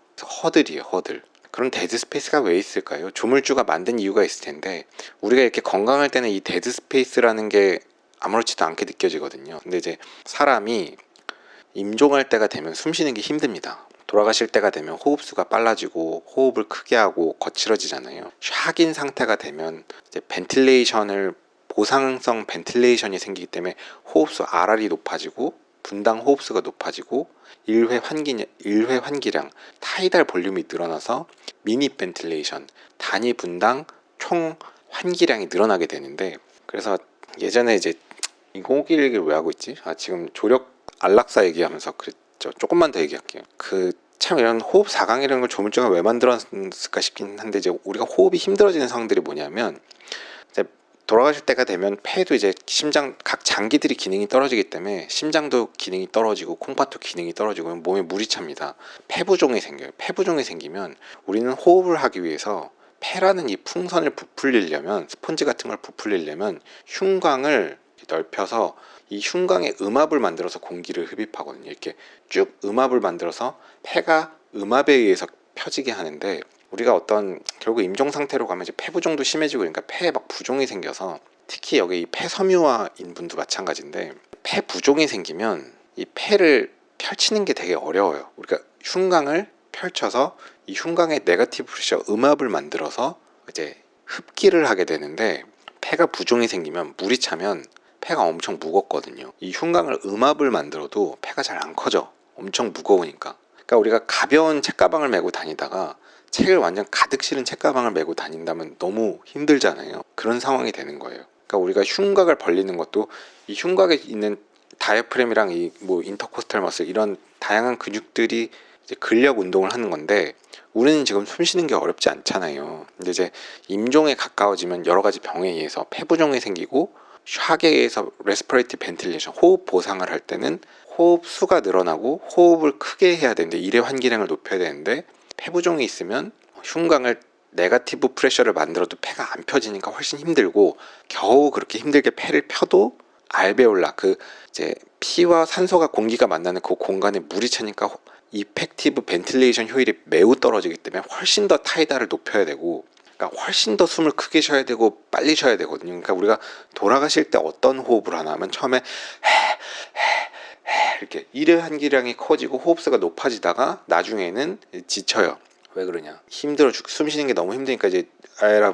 허들이에요, 허들. 그런 데드 스페이스가 왜 있을까요? 조물주가 만든 이유가 있을 텐데, 우리가 이렇게 건강할 때는 이 데드 스페이스라는 게 아무렇지도 않게 느껴지거든요. 근데 이제 사람이 임종할 때가 되면 숨 쉬는 게 힘듭니다. 돌아가실 때가 되면 호흡수가 빨라지고 호흡을 크게 하고 거칠어지잖아요. 샥인 상태가 되면 이제 벤틸레이션을 보상성 벤틸레이션이 생기기 때문에 호흡수 RR이 높아지고 분당 호흡수가 높아지고 1회 환기량 타이달 볼륨이 늘어나서 미니 벤틸레이션 단위 분당 총 환기량이 늘어나게 되는데, 그래서 예전에 이제 인공호흡기 얘기를 왜 하고 있지? 지금 조력 안락사 얘기하면서 그랬죠. 조금만 더 얘기할게요. 참 이런 호흡 4강이라는 걸 조물주가 왜 만들었을까 싶긴 한데, 이제 우리가 호흡이 힘들어지는 상황들이 뭐냐면, 이제 돌아가실 때가 되면 폐도 이제 심장 각 장기들이 기능이 떨어지기 때문에 심장도 기능이 떨어지고 콩팥도 기능이 떨어지고 몸에 물이 찹니다. 폐부종이 생겨요. 폐부종이 생기면 우리는 호흡을 하기 위해서 폐라는 이 풍선을 부풀리려면, 스펀지 같은 걸 부풀리려면 흉곽을 넓혀서 이 흉곽에 음압을 만들어서 공기를 흡입하거든요. 이렇게 쭉 음압을 만들어서 폐가 음압에 의해서 펴지게 하는데, 우리가 결국 임종 상태로 가면 이제 폐부종도 심해지고, 그러니까 폐에 막 부종이 생겨서, 특히 여기 이 폐섬유화인 분도 마찬가지인데, 폐 부종이 생기면 이 폐를 펼치는 게 되게 어려워요. 우리가 흉곽을 펼쳐서 이 흉곽에 네거티브 프레셔 음압을 만들어서 이제 흡기를 하게 되는데, 폐가 부종이 생기면 물이 차면 폐가 엄청 무겁거든요. 이 흉곽을 음압을 만들어도 폐가 잘 안 커져. 엄청 무거우니까. 그러니까 우리가 가벼운 책가방을 메고 다니다가 책을 완전 가득 실은 책가방을 메고 다닌다면 너무 힘들잖아요. 그런 상황이 되는 거예요. 그러니까 우리가 흉곽을 벌리는 것도 이 흉곽에 있는 다이어프램이랑 이 뭐 인터코스탈 머슬 이런 다양한 근육들이 이제 근력 운동을 하는 건데, 우리는 지금 숨 쉬는 게 어렵지 않잖아요. 근데 이제 임종에 가까워지면 여러 가지 병에 의해서 폐부종이 생기고 샥에 의해서 레스피레이티 벤틸레이션 호흡 보상을 할 때는 호흡 수가 늘어나고 호흡을 크게 해야 되는데 1회 환기량을 높여야 되는데, 폐부종이 있으면 흉곽을 네거티브 프레셔를 만들어도 폐가 안 펴지니까 훨씬 힘들고, 겨우 그렇게 힘들게 폐를 펴도 알베올라 이제 피와 산소가 공기가 만나는 그 공간에 물이 차니까 이펙티브 벤틸레이션 효율이 매우 떨어지기 때문에 훨씬 더 타이달을 높여야 되고, 그러니까 훨씬 더 숨을 크게 쉬어야 되고 빨리 쉬어야 되거든요. 그러니까 우리가 돌아가실 때 어떤 호흡을 하나 하면 처음에 이렇게 1회 환기량이 커지고 호흡수가 높아지다가 나중에는 지쳐요. 왜 그러냐? 힘들어 숨 쉬는 게 너무 힘드니까 이제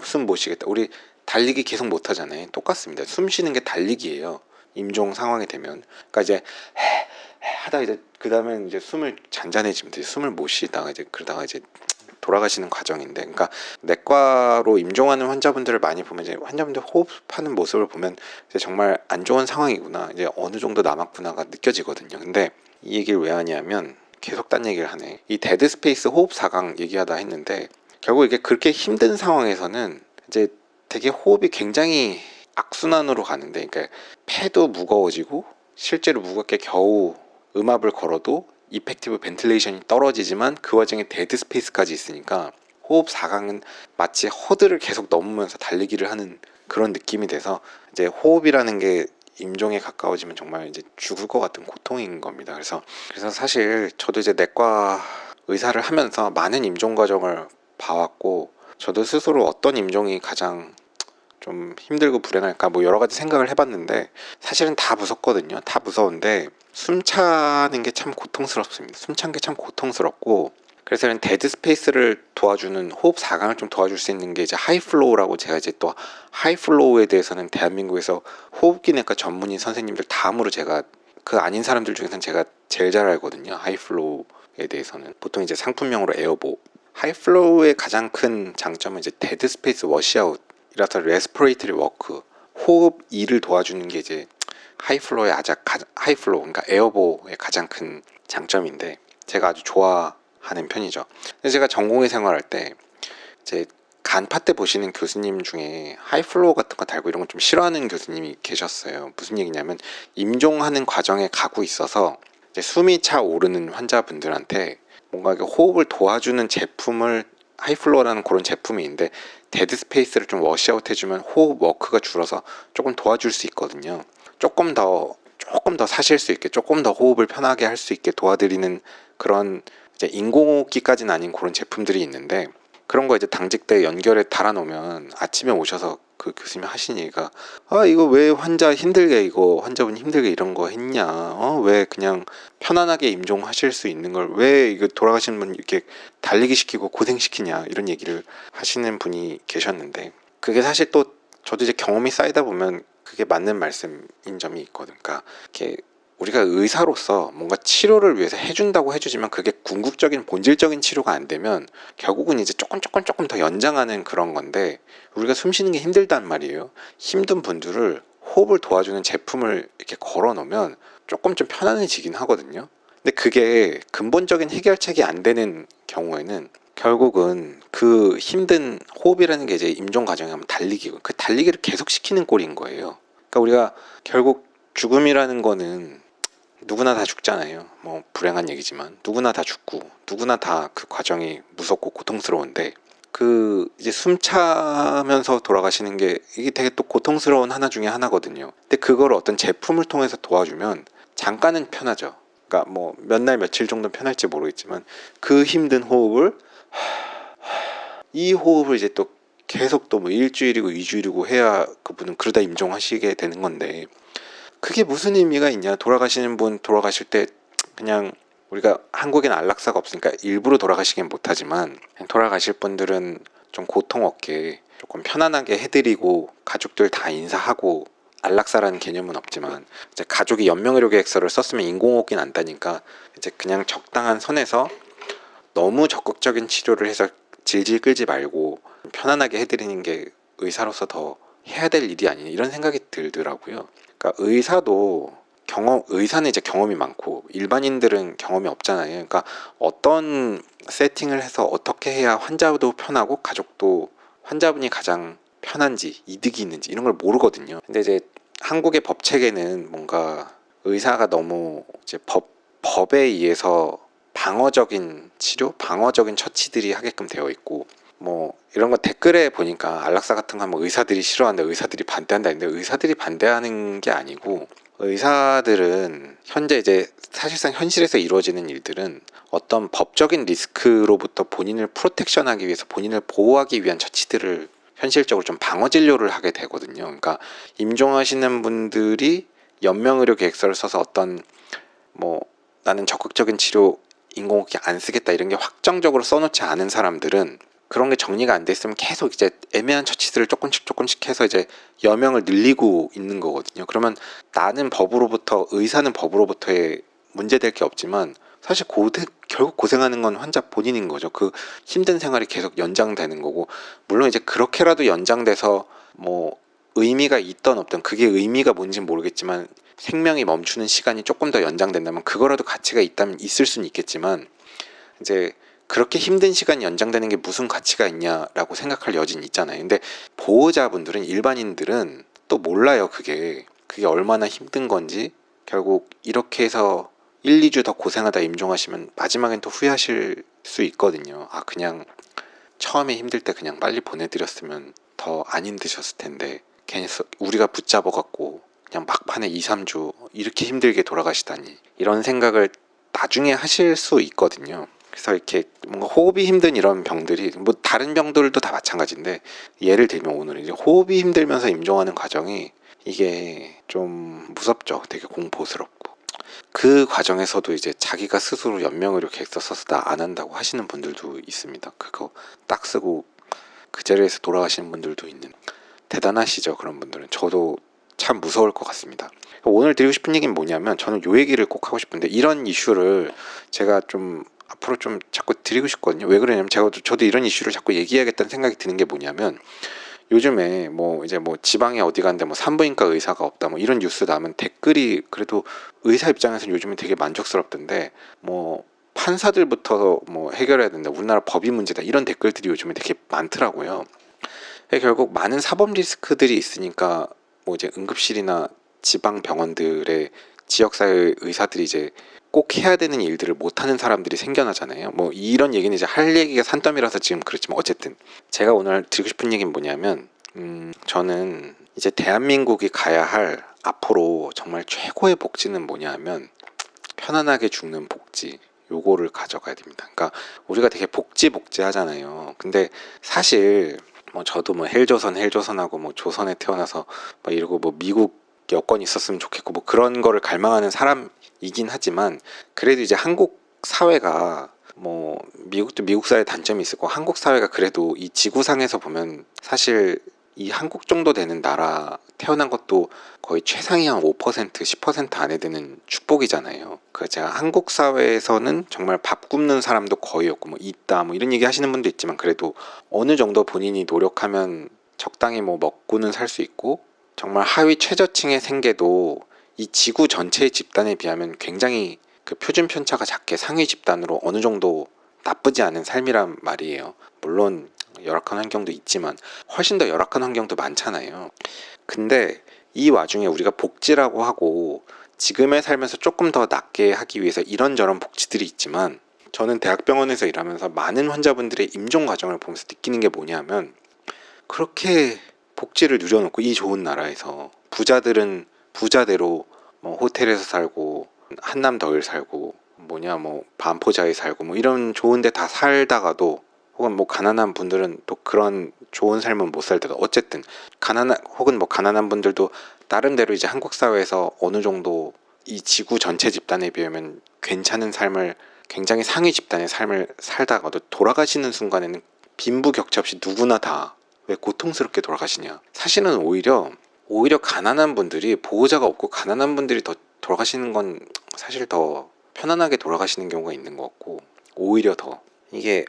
숨 못 쉬겠다. 우리 달리기 계속 못 하잖아요. 똑같습니다. 숨 쉬는 게 달리기예요. 임종 상황이 되면. 그러니까 이제 하다 이제 그다음에 이제 숨을 잔잔해지면 숨을 못 쉬다가 이제 그러다가 이제 돌아가시는 과정인데, 그러니까 내과로 임종하는 환자분들을 많이 보면 이제 환자분들 호흡하는 모습을 보면 이제 정말 안 좋은 상황이구나, 이제 어느 정도 남았구나가 느껴지거든요. 근데 이 얘기를 왜 하냐면, 계속 딴 얘기를 하네. 이 데드 스페이스 호흡 4강 얘기하다 했는데, 결국 이게 그렇게 힘든 상황에서는 이제 되게 호흡이 굉장히 악순환으로 가는데, 그러니까 폐도 무거워지고 실제로 무겁게 겨우 음압을 걸어도 이펙티브 벤틸레이션이 떨어지지만 그 와중에 데드 스페이스까지 있으니까 호흡 4강은 마치 허들을 계속 넘으면서 달리기를 하는 그런 느낌이 돼서, 이제 호흡이라는 게 임종에 가까워지면 정말 이제 죽을 것 같은 고통인 겁니다. 그래서 사실 저도 이제 내과 의사를 하면서 많은 임종 과정을 봐왔고, 저도 스스로 어떤 임종이 가장 좀 힘들고 불행할까 뭐 여러 가지 생각을 해봤는데, 사실은 다 무섭거든요. 다 무서운데 숨 차는 게 참 고통스럽습니다. 숨 찬 게 참 고통스럽고, 그래서 데드 스페이스를 도와주는 호흡 4강을 좀 도와줄 수 있는 게 이제 하이플로우라고, 제가 이제 또 하이플로우에 대해서는 대한민국에서 호흡기내과 전문의 선생님들 다음으로 제가 그 아닌 사람들 중에서는 제가 제일 잘 알거든요. 하이플로우에 대해서는 보통 이제 상품명으로 에어보. 하이플로우의 가장 큰 장점은 이제 데드 스페이스 워시아웃 이라서 레스피레이터리 워크, 호흡 2를 도와주는 게 이제 하이플로우, 그러니까 에어보의 가장 큰 장점인데, 제가 아주 좋아하는 편이죠. 근데 제가 전공의 생활할 때 이제 간파 때 보시는 교수님 중에 하이플로우 같은 거 달고 이런 거 좀 싫어하는 교수님이 계셨어요. 무슨 얘기냐면, 임종하는 과정에 가고 있어서 이제 숨이 차오르는 환자분들한테 뭔가 호흡을 도와주는 제품을 하이플로어라는 그런 제품이 있는데 데드 스페이스를 좀 워시아웃 해주면 호흡 워크가 줄어서 조금 도와줄 수 있거든요. 조금 더 사실 수 있게 조금 더 호흡을 편하게 할 수 있게 도와드리는 그런 이제 인공호흡기까지는 아닌 그런 제품들이 있는데 그런 거 이제 당직대에 연결해 달아놓으면 아침에 오셔서 그 교수님이 하신 얘기가 이거 왜 환자분 힘들게 이런 거 했냐, 왜 그냥 편안하게 임종하실 수 있는 걸 왜 이거 돌아가신 분 이렇게 달리기 시키고 고생시키냐 이런 얘기를 하시는 분이 계셨는데 그게 사실 또 저도 이제 경험이 쌓이다 보면 그게 맞는 말씀인 점이 있거든. 그러니까 이렇게 우리가 의사로서 뭔가 치료를 위해서 해준다고 해주지만 그게 궁극적인 본질적인 치료가 안 되면 결국은 이제 조금 더 연장하는 그런 건데 우리가 숨 쉬는 게 힘들단 말이에요. 힘든 분들을 호흡을 도와주는 제품을 이렇게 걸어 놓으면 조금 좀 편안해지긴 하거든요. 근데 그게 근본적인 해결책이 안 되는 경우에는 결국은 그 힘든 호흡이라는 게 이제 임종 과정에 하면 달리기고 그 달리기를 계속 시키는 꼴인 거예요. 그러니까 우리가 결국 죽음이라는 거는 누구나 다 죽잖아요. 뭐 불행한 얘기지만 누구나 다 죽고 누구나 다 그 과정이 무섭고 고통스러운데 그 이제 숨 차면서 돌아가시는 게 이게 되게 또 고통스러운 하나 중에 하나거든요. 근데 그걸 어떤 제품을 통해서 도와주면 잠깐은 편하죠. 그러니까 뭐 몇 날 며칠 정도 편할지 모르겠지만 그 힘든 호흡을 이 호흡을 이제 또 계속 또 뭐 일주일이고 2주일이고 해야 그분은 그러다 임종하시게 되는 건데 그게 무슨 의미가 있냐. 돌아가시는 분 돌아가실 때 그냥 우리가 한국에는 안락사가 없으니까 일부러 돌아가시긴 못하지만 돌아가실 분들은 좀 고통 없게 조금 편안하게 해드리고 가족들 다 인사하고 안락사라는 개념은 없지만 이제 가족이 연명의료계획서를 썼으면 인공호흡기는 안다니까 이제 그냥 적당한 선에서 너무 적극적인 치료를 해서 질질 끌지 말고 편안하게 해드리는 게 의사로서 더 해야 될 일이 아니냐 이런 생각이 들더라고요. 그러니까 의사는 이제 경험이 많고 일반인들은 경험이 없잖아요. 그러니까 어떤 세팅을 해서 어떻게 해야 환자도 편하고 가족도 환자분이 가장 편한지 이득이 있는지 이런 걸 모르거든요. 근데 이제 한국의 법 체계는 뭔가 의사가 너무 이제 법에 의해서 방어적인 치료, 방어적인 처치들이 하게끔 되어 있고 뭐 이런 거 댓글에 보니까 안락사 같은 거 하면 의사들이 싫어한다, 의사들이 반대한다 했는데 의사들이 반대하는 게 아니고 의사들은 현재 이제 사실상 현실에서 이루어지는 일들은 어떤 법적인 리스크로부터 본인을 프로텍션하기 위해서 본인을 보호하기 위한 처치들을 현실적으로 좀 방어 진료를 하게 되거든요. 그러니까 임종하시는 분들이 연명의료 계획서를 써서 어떤 뭐 나는 적극적인 치료 인공호흡기 안 쓰겠다 이런 게 확정적으로 써놓지 않은 사람들은 그런 게 정리가 안 됐으면 계속 이제 애매한 처치들을 조금씩 해서 이제 여명을 늘리고 있는 거거든요. 그러면 의사는 법으로부터의 문제될 게 없지만 사실 결국 고생하는 건 환자 본인인 거죠. 그 힘든 생활이 계속 연장되는 거고 물론 이제 그렇게라도 연장돼서 뭐 의미가 있던 없던 그게 의미가 뭔지는 모르겠지만 생명이 멈추는 시간이 조금 더 연장된다면 그거라도 가치가 있다면 있을 수는 있겠지만 이제 그렇게 힘든 시간이 연장되는 게 무슨 가치가 있냐라고 생각할 여지는 있잖아요. 근데 보호자분들은 일반인들은 또 몰라요. 그게 얼마나 힘든 건지 결국 이렇게 해서 1, 2주 더 고생하다 임종하시면 마지막엔 또 후회하실 수 있거든요. 그냥 처음에 힘들 때 그냥 빨리 보내드렸으면 더 안 힘드셨을 텐데 괜히 우리가 붙잡아갖고 그냥 막판에 2, 3주 이렇게 힘들게 돌아가시다니 이런 생각을 나중에 하실 수 있거든요. 그래서 이렇게 뭔가 호흡이 힘든 이런 병들이 뭐 다른 병들도 다 마찬가지인데 예를 들면 오늘 이제 호흡이 힘들면서 임종하는 과정이 이게 좀 무섭죠. 되게 공포스럽고 그 과정에서도 이제 자기가 스스로 연명의료 계획서 써서 나 안 한다고 하시는 분들도 있습니다. 그거 딱 쓰고 그 자리에서 돌아가시는 분들도 있는 대단하시죠. 그런 분들은 저도 참 무서울 것 같습니다. 오늘 드리고 싶은 얘기는 뭐냐면 저는 요 얘기를 꼭 하고 싶은데 이런 이슈를 제가 좀 앞으로 좀 자꾸 드리고 싶거든요. 왜 그러냐면 저도 이런 이슈를 자꾸 얘기해야겠다는 생각이 드는 게 뭐냐면 요즘에 뭐 이제 뭐 지방에 어디 갔는데 뭐 산부인과 의사가 없다 뭐 이런 뉴스 나면 댓글이 그래도 의사 입장에서는 요즘은 되게 만족스럽던데 뭐 판사들부터 뭐 해결해야 된다, 우리나라 법이 문제다 이런 댓글들이 요즘에 되게 많더라고요. 결국 많은 사법 리스크들이 있으니까 뭐 이제 응급실이나 지방 병원들의 지역사회 의사들이 이제 꼭 해야 되는 일들을 못하는 사람들이 생겨나잖아요. 뭐 이런 얘기는 이제 할 얘기가 산더미라서 지금 그렇지만 어쨌든 제가 오늘 드리고 싶은 얘기는 뭐냐면 저는 이제 대한민국이 가야 할 앞으로 정말 최고의 복지는 뭐냐 하면 편안하게 죽는 복지, 요거를 가져가야 됩니다. 그러니까 우리가 되게 복지 하잖아요. 근데 사실 뭐 저도 뭐 헬조선하고 뭐 조선에 태어나서 막 이러고 뭐 미국 여권이 있었으면 좋겠고 뭐 그런 거를 갈망하는 사람이긴 하지만 그래도 이제 한국 사회가 뭐 미국도 미국 사회의 단점이 있을 거고 한국 사회가 그래도 이 지구상에서 보면 사실 이 한국 정도 되는 나라 태어난 것도 거의 최상위 한 5%, 10% 안에 드는 축복이잖아요. 그 제가 한국 사회에서는 정말 밥 굶는 사람도 거의 없고 뭐 있다 뭐 이런 얘기 하시는 분도 있지만 그래도 어느 정도 본인이 노력하면 적당히 뭐 먹고는 살 수 있고 정말 하위 최저층의 생계도 이 지구 전체의 집단에 비하면 굉장히 그 표준 편차가 작게 상위 집단으로 어느 정도 나쁘지 않은 삶이란 말이에요. 물론 열악한 환경도 있지만 훨씬 더 열악한 환경도 많잖아요. 근데 이 와중에 우리가 복지라고 하고 지금의 삶에서 조금 더 낫게 하기 위해서 이런저런 복지들이 있지만 저는 대학병원에서 일하면서 많은 환자분들의 임종 과정을 보면서 느끼는 게 뭐냐면 그렇게 복지를 누려놓고 이 좋은 나라에서 부자들은 부자대로 뭐 호텔에서 살고 한남 더일 살고 뭐냐 뭐 반포자에 살고 뭐 이런 좋은데 다 살다가도 혹은 뭐 가난한 분들은 또 그런 좋은 삶은 못 살다가 어쨌든 가난한 혹은 뭐 가난한 분들도 나름대로 이제 한국 사회에서 어느 정도 이 지구 전체 집단에 비하면 괜찮은 삶을 굉장히 상위 집단의 삶을 살다가도 돌아가시는 순간에는 빈부격차 없이 누구나 다 왜 고통스럽게 돌아가시냐. 사실은 오히려 가난한 분들이 보호자가 없고 가난한 분들이 더 돌아가시는 건 사실 더 편안하게 돌아가시는 경우가 있는 것 같고 오히려 더 이게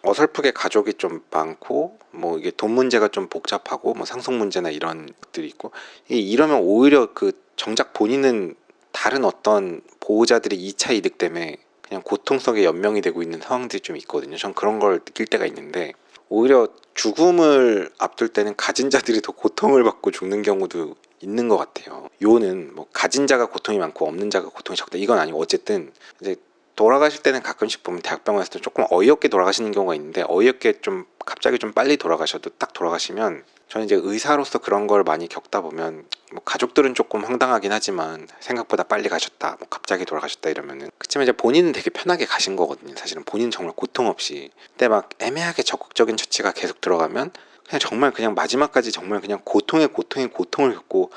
어설프게 가족이 좀 많고 뭐 이게 돈 문제가 좀 복잡하고 뭐 상속 문제나 이런 것들이 있고 이러면 오히려 그 정작 본인은 다른 어떤 보호자들의 2차 이득 때문에 그냥 고통 속에 연명이 되고 있는 상황들이 좀 있거든요. 전 그런 걸 느낄 때가 있는데 오히려 죽음을 앞둘 때는 가진 자들이 더 고통을 받고 죽는 경우도 있는 것 같아요. 요는 뭐 가진 자가 고통이 많고 없는 자가 고통이 적다 이건 아니고 어쨌든 이제 돌아가실 때는 가끔씩 보면 대학병원에서도 조금 어이없게 돌아가시는 경우가 있는데 어이없게 좀 갑자기 좀 빨리 돌아가셔도 딱 돌아가시면 저는 이제 의사로서 그런 걸 많이 겪다 보면 뭐 가족들은 조금 황당하긴 하지만 생각보다 빨리 가셨다 뭐 갑자기 돌아가셨다 이러면은 그치만 이제 본인은 되게 편하게 가신 거거든요. 사실은 본인은 정말 고통 없이 근데 막 애매하게 적극적인 처치가 계속 들어가면 그냥 정말 그냥 마지막까지 정말 그냥 고통을 겪고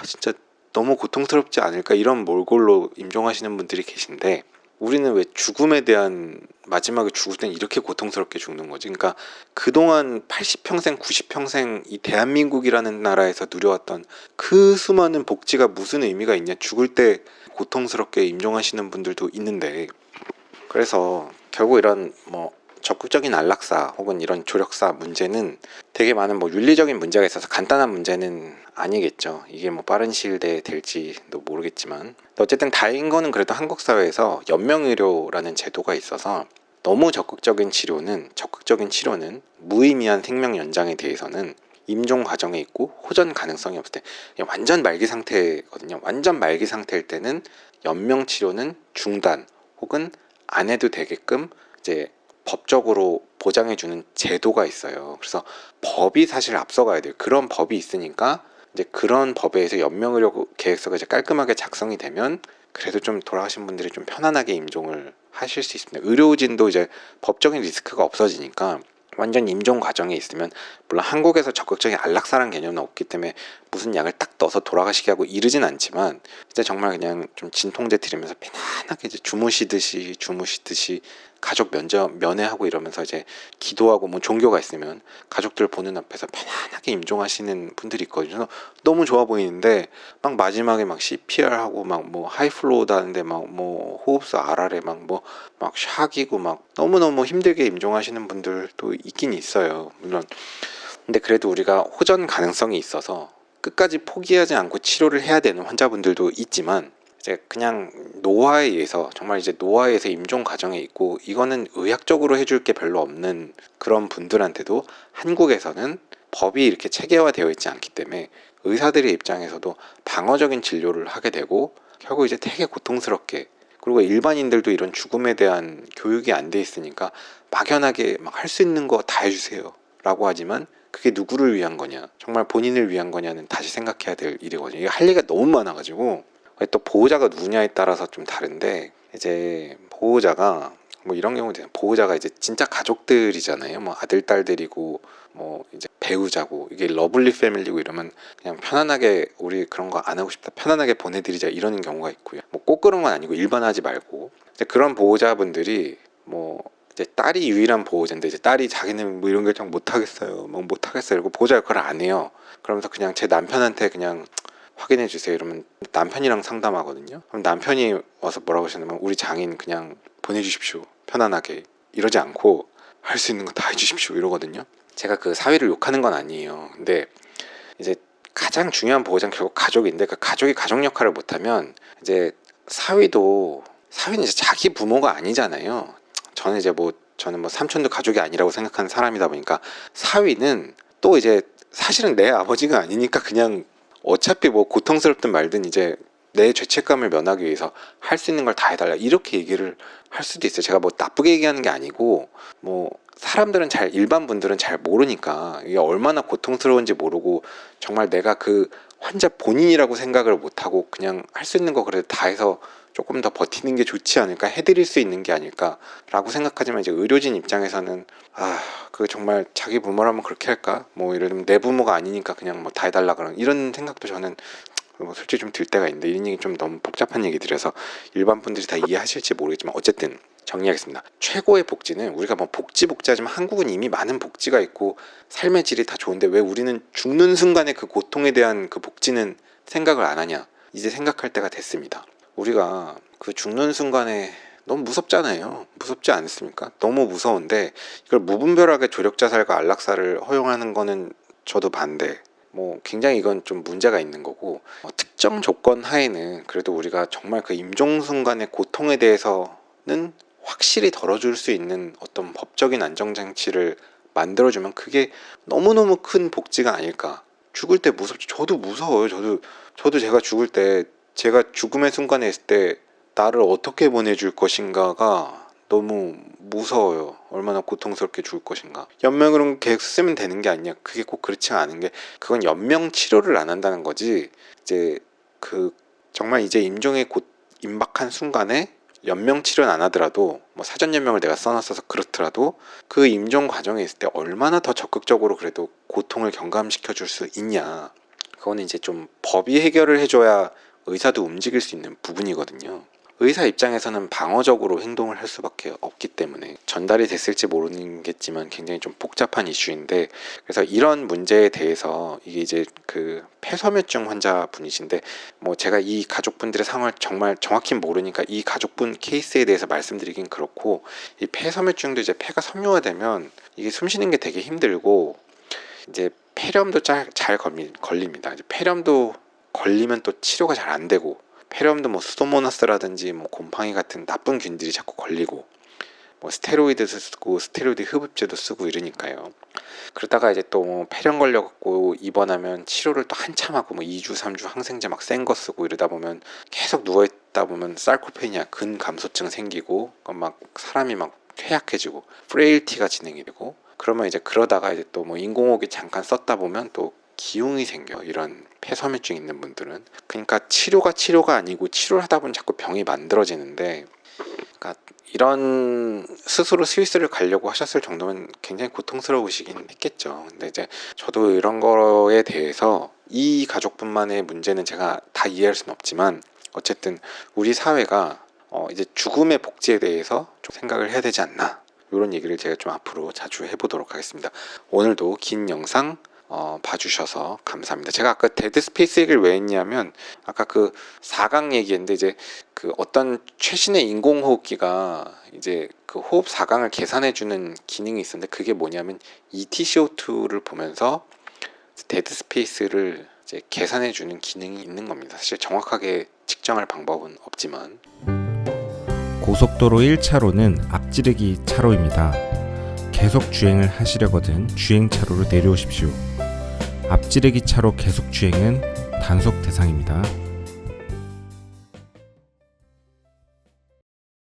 진짜 너무 고통스럽지 않을까 이런 몰골로 임종하시는 분들이 계신데 우리는 왜 죽음에 대한 마지막에 죽을 땐 이렇게 고통스럽게 죽는 거지? 그러니까 그동안 80평생, 90평생 이 대한민국이라는 나라에서 누려왔던 그 수많은 복지가 무슨 의미가 있냐? 죽을 때 고통스럽게 임종하시는 분들도 있는데 그래서 결국 이런 뭐 적극적인 안락사 혹은 이런 조력사 문제는 되게 많은 뭐 윤리적인 문제가 있어서 간단한 문제는 아니겠죠. 이게 뭐 빠른 시일 내에 될지도 모르겠지만 어쨌든 다행인 거는 그래도 한국 사회에서 연명의료라는 제도가 있어서 너무 적극적인 치료는 무의미한 생명 연장에 대해서는 임종 과정에 있고 호전 가능성이 없을 때 완전 말기 상태거든요. 완전 말기 상태일 때는 연명 치료는 중단 혹은 안 해도 되게끔 이제 법적으로 보장해주는 제도가 있어요. 그래서 법이 사실 앞서가야 돼요. 그런 법이 있으니까 이제 그런 법에 의해서 연명의료 계획서가 이제 깔끔하게 작성이 되면 그래도 좀 돌아가신 분들이 좀 편안하게 임종을 하실 수 있습니다. 의료진도 이제 법적인 리스크가 없어지니까 완전 임종 과정에 있으면 물론 한국에서 적극적인 안락사라는 개념은 없기 때문에 무슨 약을 딱 넣어서 돌아가시게 하고 이러진 않지만 이제 정말 그냥 좀 진통제 들으면서 편안하게 이제 주무시듯이 가족 면회하고 이러면서 이제 기도하고 뭐 종교가 있으면 가족들 보는 앞에서 편안하게 임종하시는 분들이 있거든요. 너무 좋아 보이는데 막 마지막에 막 CPR 하고 막 뭐 하이플로우도 하는데 막 뭐 호흡수 RR에 막 샥이고 막 너무너무 힘들게 임종하시는 분들도 있긴 있어요. 물론 근데 그래도 우리가 호전 가능성이 있어서 끝까지 포기하지 않고 치료를 해야 되는 환자분들도 있지만 이제 그냥 노화에 의해서 정말 이제 노화에서 임종 과정에 있고 이거는 의학적으로 해줄 게 별로 없는 그런 분들한테도 한국에서는 법이 이렇게 체계화되어 있지 않기 때문에 의사들의 입장에서도 방어적인 진료를 하게 되고 결국 이제 되게 고통스럽게 그리고 일반인들도 이런 죽음에 대한 교육이 안 돼 있으니까 막연하게 막 할 수 있는 거 다 해주세요 라고 하지만 그게 누구를 위한 거냐, 정말 본인을 위한 거냐는 다시 생각해야 될 일이거든요. 이게 할 얘기가 너무 많아가지고. 또 보호자가 누구냐에 따라서 좀 다른데, 이제 보호자가 뭐 이런 경우도 보호자가 이제 진짜 가족들이잖아요. 뭐 아들 딸들이고 뭐 이제 배우자고, 이게 러블리 패밀리고 이러면 그냥 편안하게 우리 그런 거 안 하고 싶다, 편안하게 보내드리자 이러는 경우가 있고요. 뭐 꼭 그런 건 아니고 일반화하지 말고, 이제 그런 보호자분들이 뭐 이제 딸이 유일한 보호자인데 이제 딸이 자기는 뭐 이런 결정 못 하겠어요, 뭐 못 하겠어요 이러고 보호자 역할을 안 해요. 그러면서 그냥 제 남편한테 그냥 확인해 주세요 이러면 남편이랑 상담하거든요. 그럼 남편이 와서 뭐라고 하시냐면 우리 장인 그냥 보내주십시오 편안하게, 이러지 않고 할 수 있는 거 다 해주십시오 이러거든요. 제가 그 사위를 욕하는 건 아니에요. 근데 이제 가장 중요한 보호자는 결국 가족인데, 그 가족이 가족 역할을 못하면 이제 사위는 이제 자기 부모가 아니잖아요. 저는 뭐 삼촌도 가족이 아니라고 생각하는 사람이다 보니까 사위는 또 이제 사실은 내 아버지가 아니니까 그냥 어차피 뭐 고통스럽든 말든 이제 내 죄책감을 면하기 위해서 할 수 있는 걸 다 해달라 이렇게 얘기를 할 수도 있어요. 제가 뭐 나쁘게 얘기하는 게 아니고, 뭐 사람들은 일반 분들은 잘 모르니까 이게 얼마나 고통스러운지 모르고 정말 내가 그 환자 본인이라고 생각을 못하고 그냥 할 수 있는 거 그래도 다 해서 조금 더 버티는 게 좋지 않을까, 해드릴 수 있는 게 아닐까라고 생각하지만, 이제 의료진 입장에서는 그 정말 자기 부모라면 그렇게 할까? 뭐 예를 들면 내 부모가 아니니까 그냥 뭐 다 해달라 그런 이런 생각도 저는 뭐 솔직히 좀 들 때가 있는데, 이런 얘기 좀 너무 복잡한 얘기들이라서 일반 분들이 다 이해하실지 모르겠지만 어쨌든 정리하겠습니다. 최고의 복지는, 우리가 뭐 복지하지만 한국은 이미 많은 복지가 있고 삶의 질이 다 좋은데 왜 우리는 죽는 순간에 그 고통에 대한 그 복지는 생각을 안 하냐, 이제 생각할 때가 됐습니다. 우리가 그 죽는 순간에 너무 무섭잖아요. 무섭지 않습니까? 너무 무서운데 이걸 무분별하게 조력자살과 안락사를 허용하는 거는 저도 반대. 뭐 굉장히 이건 좀 문제가 있는 거고, 특정 조건 하에는 그래도 우리가 정말 그 임종 순간의 고통에 대해서는 확실히 덜어줄 수 있는 어떤 법적인 안정장치를 만들어주면 그게 너무너무 큰 복지가 아닐까. 죽을 때 무섭지. 저도 무서워요. 저도 제가 죽을 때, 제가 죽음의 순간에 있을 때 나를 어떻게 보내줄 것인가가 너무 무서워요. 얼마나 고통스럽게 죽을 것인가. 연명으로 계획 쓰면 되는 게 아니냐. 그게 꼭 그렇지 않은 게, 그건 연명 치료를 안 한다는 거지. 이제 그 정말 이제 임종에 곧 임박한 순간에 연명 치료는 안 하더라도 뭐 사전 연명을 내가 써놨어서 그렇더라도 그 임종 과정에 있을 때 얼마나 더 적극적으로 그래도 고통을 경감시켜 줄 수 있냐. 그거는 이제 좀 법이 해결을 해줘야 의사도 움직일 수 있는 부분이거든요. 의사 입장에서는 방어적으로 행동을 할 수밖에 없기 때문에 전달이 됐을지 모르겠지만 굉장히 좀 복잡한 이슈인데, 그래서 이런 문제에 대해서 이게 이제 그 폐섬유증 환자분이신데, 뭐 제가 이 가족분들의 상황을 정말 정확히 모르니까 이 가족분 케이스에 대해서 말씀드리긴 그렇고, 이 폐섬유증도 이제 폐가 섬유화되면 이게 숨쉬는 게 되게 힘들고 이제 폐렴도 잘 걸립니다. 이제 폐렴도 걸리면 또 치료가 잘 안 되고, 폐렴도 뭐 수도모나스라든지 뭐 곰팡이 같은 나쁜 균들이 자꾸 걸리고, 뭐 스테로이드도 쓰고 스테로이드 흡입제도 쓰고 이러니까요. 그러다가 이제 또 뭐 폐렴 걸려갖고 입원하면 치료를 또 한참 하고 뭐 2주 3주 항생제 막 센 거 쓰고 이러다 보면 계속 누워있다 보면 sarcopenia 근감소증 생기고 막 사람이 막 퇴약해지고 프레일티가 진행이 되고, 그러면 이제 그러다가 이제 또 뭐 인공호흡기 잠깐 썼다 보면 또 기흉이 생겨. 이런 폐섬유증 있는 분들은. 그러니까 치료가 아니고 치료를 하다 보면 자꾸 병이 만들어지는데, 그러니까 이런 스스로 스위스를 가려고 하셨을 정도면 굉장히 고통스러우시긴 했겠죠. 근데 이제 저도 이런 거에 대해서 이 가족분만의 문제는 제가 다 이해할 수는 없지만, 어쨌든 우리 사회가 이제 죽음의 복지에 대해서 좀 생각을 해야 되지 않나, 이런 얘기를 제가 좀 앞으로 자주 해보도록 하겠습니다. 오늘도 긴 영상 봐주셔서 감사합니다. 제가 아까 데드 스페이스 얘기를 왜 했냐면, 아까 그 4강 얘기했는데, 이제 그 어떤 최신의 인공호흡기가 이제 그 호흡 4강을 계산해주는 기능이 있었는데, 그게 뭐냐면 EtCO2를 보면서 데드 스페이스를 이제 계산해주는 기능이 있는 겁니다. 사실 정확하게 측정할 방법은 없지만. 고속도로 1차로는 앞지르기 차로입니다. 계속 주행을 하시려거든 주행차로로 내려오십시오. 앞지르기 차로 계속 주행은 단속 대상입니다.